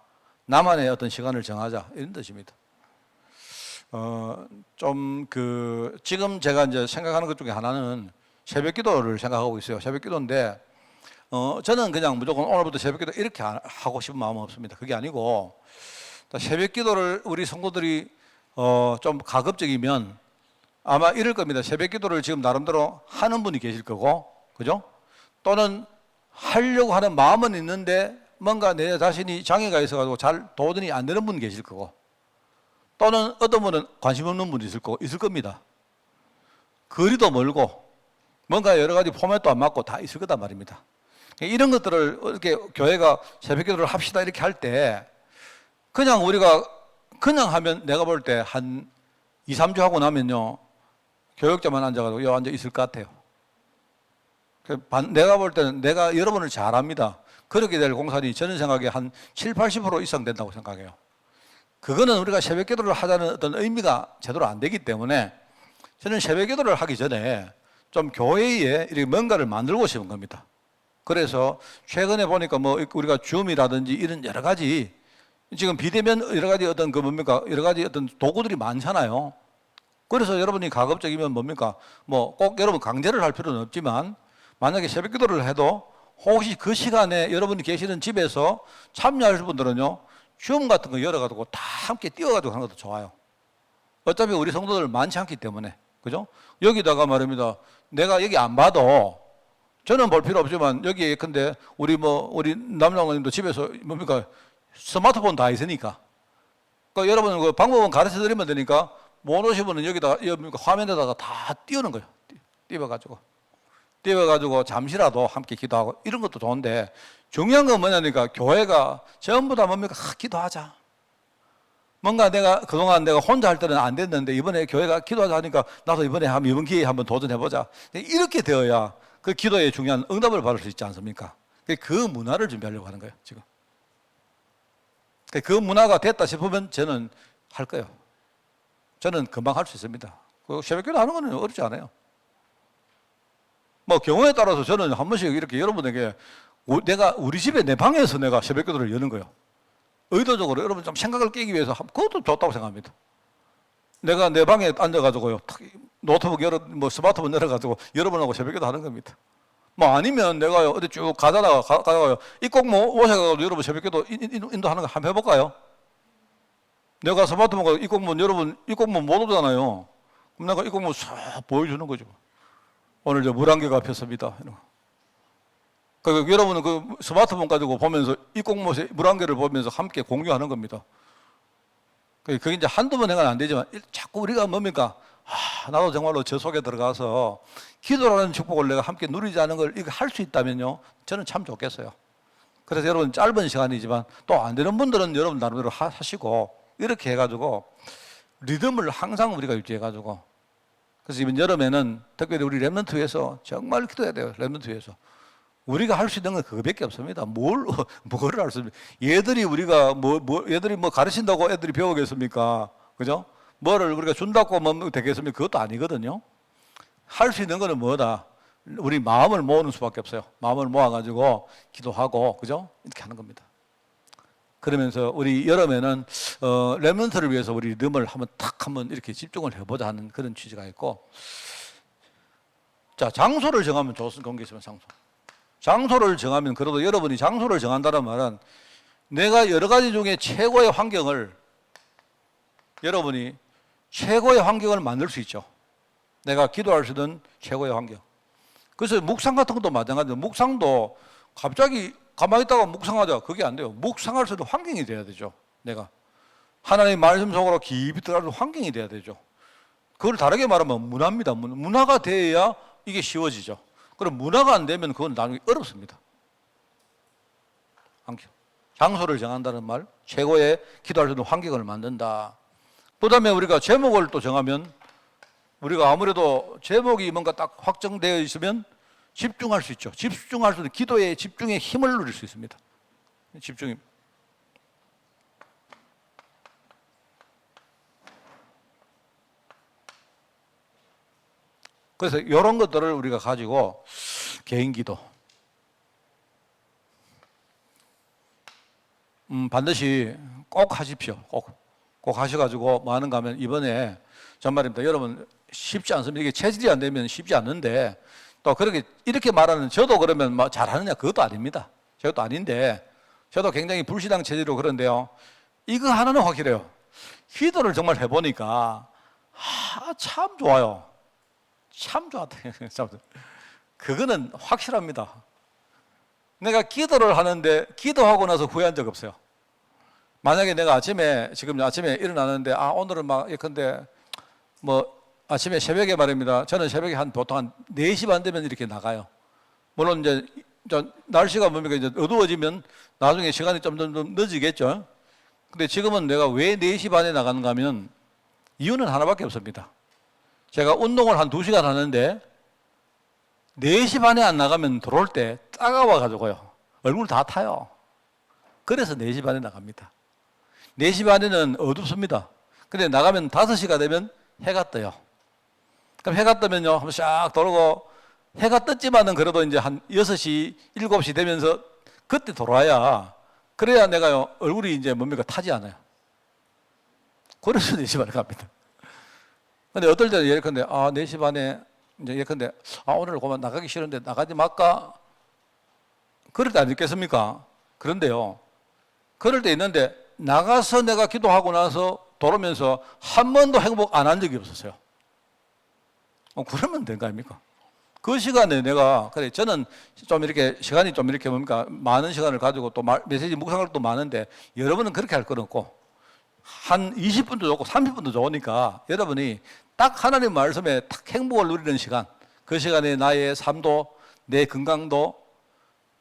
Speaker 4: 나만의 어떤 시간을 정하자. 이런 뜻입니다. 지금 제가 이제 생각하는 것 중에 하나는 새벽 기도를 생각하고 있어요. 새벽 기도인데, 저는 그냥 무조건 오늘부터 새벽 기도 이렇게 하고 싶은 마음은 없습니다. 그게 아니고, 새벽 기도를 우리 성도들이, 좀 가급적이면 아마 이럴 겁니다. 새벽 기도를 지금 나름대로 하는 분이 계실 거고, 그죠? 또는 하려고 하는 마음은 있는데 뭔가 내 자신이 장애가 있어가지고 잘 도전이 안 되는 분 계실 거고, 또는 어떤 분은 관심 없는 분이 있을 겁니다. 거리도 멀고 뭔가 여러 가지 포맷도 안 맞고 다 있을 거단 말입니다. 이런 것들을 이렇게 교회가 새벽 기도를 합시다 이렇게 할 때 그냥 우리가 그냥 하면 내가 볼 때 한 2, 3주 하고 나면요 교역자만 앉아가지고 여기 앉아 있을 것 같아요. 내가 볼 때는 내가 여러분을 잘 압니다. 그렇게 될 공산이 저는 생각에 한 7, 80% 이상 된다고 생각해요. 그거는 우리가 새벽 기도를 하자는 어떤 의미가 제대로 안 되기 때문에 저는 새벽 기도를 하기 전에 좀 교회에 이렇게 뭔가를 만들고 싶은 겁니다. 그래서 최근에 보니까 뭐 우리가 줌이라든지 이런 여러 가지 지금 비대면 여러 가지 어떤 그 뭡니까 여러 가지 어떤 도구들이 많잖아요. 그래서 여러분이 가급적이면 뭡니까? 뭐 꼭 여러분 강제를 할 필요는 없지만 만약에 새벽 기도를 해도 혹시 그 시간에 여러분이 계시는 집에서 참여하실 분들은요, 줌 같은 거 열어가지고 다 함께 띄워가지고 하는 것도 좋아요. 어차피 우리 성도들 많지 않기 때문에. 그죠? 여기다가 말입니다. 내가 여기 안 봐도 저는 볼 필요 없지만 여기 근데 우리 남장관님도 집에서 뭡니까? 스마트폰 다 있으니까. 그러니까 여러분 그 방법은 가르쳐 드리면 되니까 못 오신 분은 여기다가 화면에다가 다 띄우는 거예요. 띄워가지고 잠시라도 함께 기도하고 이런 것도 좋은데 중요한 건 뭐냐니까 교회가 전부 다 뭡니까? 기도하자. 뭔가 내가 그동안 내가 혼자 할 때는 안 됐는데 이번에 교회가 기도하자 하니까 나도 이번 기회에 한번 도전해보자. 이렇게 되어야 그 기도에 중요한 응답을 받을 수 있지 않습니까? 그 문화를 준비하려고 하는 거예요, 지금. 그 문화가 됐다 싶으면 저는 할 거예요. 저는 금방 할 수 있습니다. 새벽기도 하는 건 어렵지 않아요. 뭐 경우에 따라서 저는 한 번씩 이렇게 여러분에게 내가 우리 집에 내 방에서 내가 새벽기도를 여는 거예요. 의도적으로 여러분 좀 생각을 깨기 위해서 그것도 좋다고 생각합니다. 내가 내 방에 앉아가지고요, 노트북 스마트폰 열어가지고 여러분하고 새벽기도 하는 겁니다. 뭐 아니면 내가요 어디 쭉 가다가요 이 꼭 오셔가지고 여러분 새벽기도 인도하는 거 한번 해볼까요? 내가 스마트폰 이 꼭문 여러분 이 꼭문 못 오잖아요. 그럼 내가 이 꼭문 싹 보여주는 거죠. 오늘 저 물안개가 폈습니다. 그러니까 여러분은 그 스마트폰 가지고 보면서 이 꼭문에 물안개를 보면서 함께 공유하는 겁니다. 그게 이제 한두 번 해가는 안 되지만 자꾸 우리가 뭡니까? 나도 정말로 저 속에 들어가서 기도라는 축복을 내가 함께 누리자는 걸 이거 할 수 있다면요, 저는 참 좋겠어요. 그래서 여러분 짧은 시간이지만 또 안 되는 분들은 여러분 나름대로 하시고 이렇게 해가지고 리듬을 항상 우리가 유지해가지고 그래서 이번 여름에는 특별히 우리 렘넌트회에서 정말 기도해야 돼요. 렘넌트회에서 우리가 할 수 있는 건 그거밖에 없습니다. 뭐를 할 수 있습니까? 얘들이 얘들이 뭐 가르친다고 애들이 배우겠습니까? 그죠? 뭐를 우리가 준다고 뭐 되겠습니까? 그것도 아니거든요. 할 수 있는 거는 뭐다? 우리 마음을 모으는 수밖에 없어요. 마음을 모아가지고 기도하고, 그죠? 이렇게 하는 겁니다. 그러면서 우리 여름에는 렘넌트를 위해서 우리 리듬을 한번 이렇게 집중을 해보자 하는 그런 취지가 있고, 자, 장소를 정하면 좋은 게 있으면 장소를 정하면 그래도 여러분이 장소를 정한다는 말은 내가 여러 가지 중에 최고의 환경을 여러분이 최고의 환경을 만들 수 있죠. 내가 기도할 수 있는 최고의 환경. 그래서 묵상 같은 것도 마찬가지로 묵상도 갑자기 가만히 있다가 묵상하자. 그게 안 돼요. 묵상할 수 있는 환경이 돼야 되죠. 내가 하나님의 말씀 속으로 깊이 들어가는 환경이 돼야 되죠. 그걸 다르게 말하면 문화입니다. 문화가 돼야 이게 쉬워지죠. 그럼 문화가 안 되면 그건 나중에 어렵습니다. 환경. 장소를 정한다는 말, 최고의 기도할 수 있는 환경을 만든다. 그 다음에 우리가 제목을 또 정하면 우리가 아무래도 제목이 뭔가 딱 확정되어 있으면 집중할 수 있죠. 집중할 수 있는 기도의 집중의 힘을 누릴 수 있습니다. 집중임. 그래서 이런 것들을 우리가 가지고 개인 기도 반드시 꼭 하십시오. 꼭 하셔가지고 뭐 하는가 하면 이번에 정말입니다. 여러분 쉽지 않습니다. 이게 체질이 안 되면 쉽지 않는데 또 그렇게 이렇게 말하는 저도 그러면 뭐 잘하느냐 그것도 아닙니다. 저것도 아닌데 저도 굉장히 불신앙 체질로 그런데요. 이거 하나는 확실해요. 기도를 정말 해보니까 참 좋아요. 참 좋았다. 그거는 확실합니다. 내가 기도를 하는데 기도하고 나서 후회한 적 없어요. 만약에 내가 지금 아침에 일어나는데 오늘은 막 예컨대 뭐 아침에 새벽에 말입니다. 저는 새벽에 보통 한 4시 반 되면 이렇게 나가요. 물론 이제 날씨가 뭡니까 이제 어두워지면 나중에 시간이 좀 늦어지겠죠. 근데 지금은 내가 왜 4시 반에 나가는가 하면 이유는 하나밖에 없습니다. 제가 운동을 한 2시간 하는데 4시 반에 안 나가면 들어올 때 따가워가지고요. 얼굴 다 타요. 그래서 4시 반에 나갑니다. 4시 반에는 어둡습니다. 근데 나가면 5시가 되면 해가 떠요. 그럼 해가 뜨면요, 한번 싹 돌고 해가 떴지만은 그래도 이제 한 6시, 7시 되면서 그때 돌아야 그래야 내가요, 얼굴이 이제 뭡니까 타지 않아요. 그래서 4시 반에 갑니다. 근데 어떨 때는 예컨대 4시 반에 이제 예컨대 오늘 그만 나가기 싫은데 나가지 말까? 그럴 때 안 있겠습니까? 그런데요. 그럴 때 있는데 나가서 내가 기도하고 나서 돌아오면서 한 번도 행복 안 한 적이 없었어요. 그러면 된 거 아닙니까? 그 시간에 내가 그래 저는 좀 이렇게 시간이 좀 이렇게 뭡니까 많은 시간을 가지고 또 메시지 묵상할 것도 많은데 여러분은 그렇게 할 건 없고 한 20분도 좋고 30분도 좋으니까 여러분이 딱 하나님 말씀에 딱 행복을 누리는 시간, 그 시간에 나의 삶도 내 건강도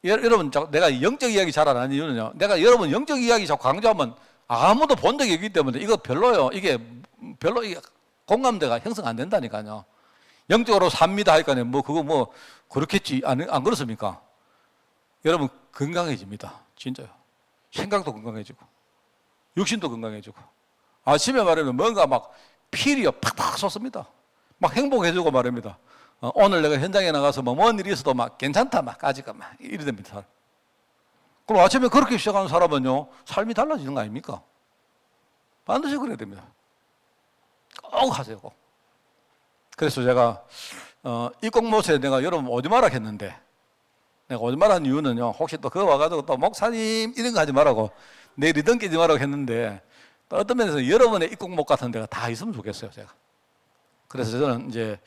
Speaker 4: 여러분 내가 영적 이야기 잘 안 하는 이유는요. 내가 여러분 영적 이야기 자꾸 강조하면 아무도 본 적이 없기 때문에 이거 별로요. 이게 별로 공감대가 형성 안 된다니까요. 영적으로 삽니다 하니까 그거 그렇겠지 안 그렇습니까? 여러분 건강해집니다. 진짜요. 생각도 건강해지고 육신도 건강해지고 아침에 말하면 뭔가 막 필이요 팍팍 솟습니다. 막 행복해지고 말입니다. 오늘 내가 현장에 나가서 뭔 일이 있어도 막 괜찮다 막 아직 막 이래 됩니다. 그럼 아침에 그렇게 시작하는 사람은요 삶이 달라지는 거 아닙니까? 반드시 그래야 됩니다. 꼭 하세요. 꼭. 그래서 제가 이 꼭못에 내가 여러분 오지 마라 했는데 내가 오지 말라는 이유는요 혹시 또 그거 와가지고 또 목사님 이런 거 하지 말라고 내 리듬 끼지 말라고 했는데 또 어떤 면에서 여러분의 이 꼭못 같은 데가 다 있으면 좋겠어요 제가. 그래서 저는 이제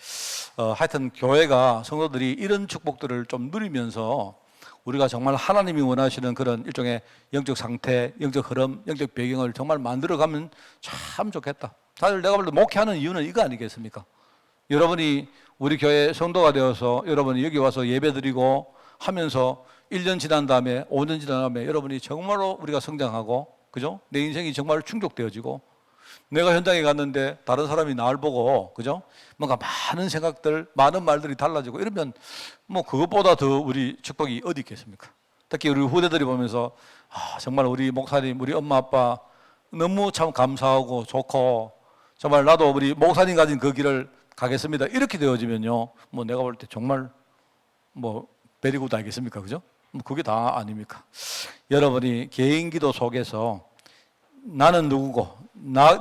Speaker 4: 하여튼 교회가 성도들이 이런 축복들을 좀 누리면서 우리가 정말 하나님이 원하시는 그런 일종의 영적 상태, 영적 흐름, 영적 배경을 정말 만들어가면 참 좋겠다. 사실 내가 볼 때 목회하는 이유는 이거 아니겠습니까? 여러분이 우리 교회 성도가 되어서 여러분이 여기 와서 예배드리고 하면서 1년 지난 다음에 5년 지난 다음에 여러분이 정말로 우리가 성장하고 그죠? 내 인생이 정말 충족되어지고 내가 현장에 갔는데 다른 사람이 나를 보고 그죠? 뭔가 많은 생각들, 많은 말들이 달라지고 이러면 그것보다 더 우리 축복이 어디 있겠습니까? 특히 우리 후대들이 보면서 정말 우리 목사님, 우리 엄마 아빠 너무 참 감사하고 좋고 정말 나도 우리 목사님 가진 그 길을 가겠습니다. 이렇게 되어지면요. 내가 볼 때 정말 베리굿 아니겠습니까? 그죠? 그게 다 아닙니까? 여러분이 개인 기도 속에서 나는 누구고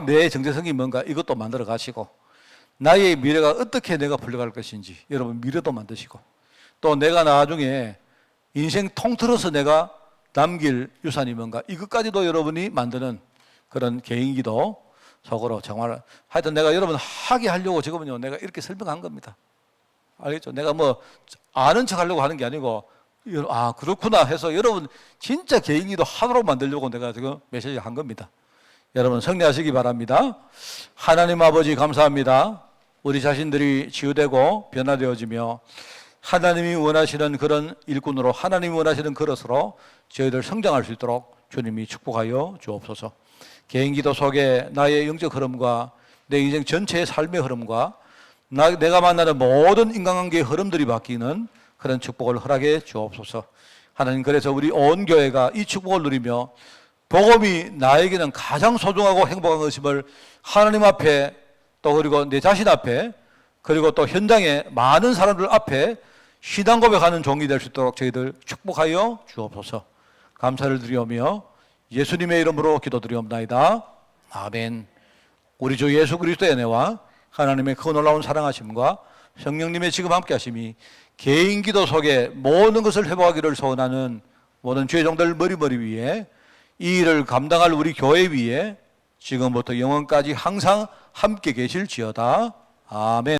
Speaker 4: 내 정체성이 뭔가 이것도 만들어 가시고 나의 미래가 어떻게 내가 풀려갈 것인지 여러분 미래도 만드시고 또 내가 나중에 인생 통틀어서 내가 남길 유산이 뭔가 이것까지도 여러분이 만드는 그런 개인 기도 속으로 정말 하여튼 내가 여러분 하게 하려고 지금은요 내가 이렇게 설명한 겁니다. 알겠죠? 내가 아는 척 하려고 하는 게 아니고 그렇구나 해서 여러분 진짜 개인 기도 하도록 만들려고 내가 지금 메시지 한 겁니다. 여러분 승리하시기 바랍니다. 하나님 아버지 감사합니다. 우리 자신들이 치유되고 변화되어지며 하나님이 원하시는 그런 일꾼으로 하나님이 원하시는 그릇으로 저희들 성장할 수 있도록 주님이 축복하여 주옵소서. 개인 기도 속에 나의 영적 흐름과 내 인생 전체의 삶의 흐름과 내가 만나는 모든 인간관계의 흐름들이 바뀌는 그런 축복을 허락해 주옵소서. 하나님 그래서 우리 온 교회가 이 축복을 누리며 복음이 나에게는 가장 소중하고 행복한 것임을 하나님 앞에 또 그리고 내 자신 앞에 그리고 또 현장에 많은 사람들 앞에 신앙 고백하는 종이 될 수 있도록 저희들 축복하여 주옵소서. 감사를 드리오며 예수님의 이름으로 기도드리옵나이다. 아멘. 우리 주 예수 그리스도의 은혜와 하나님의 그 놀라운 사랑하심과 성령님의 지금 함께 하심이 개인 기도 속에 모든 것을 회복하기를 소원하는 모든 죄종들 머리 위에 이 일을 감당할 우리 교회 위에 지금부터 영원까지 항상 함께 계실지어다. 아멘.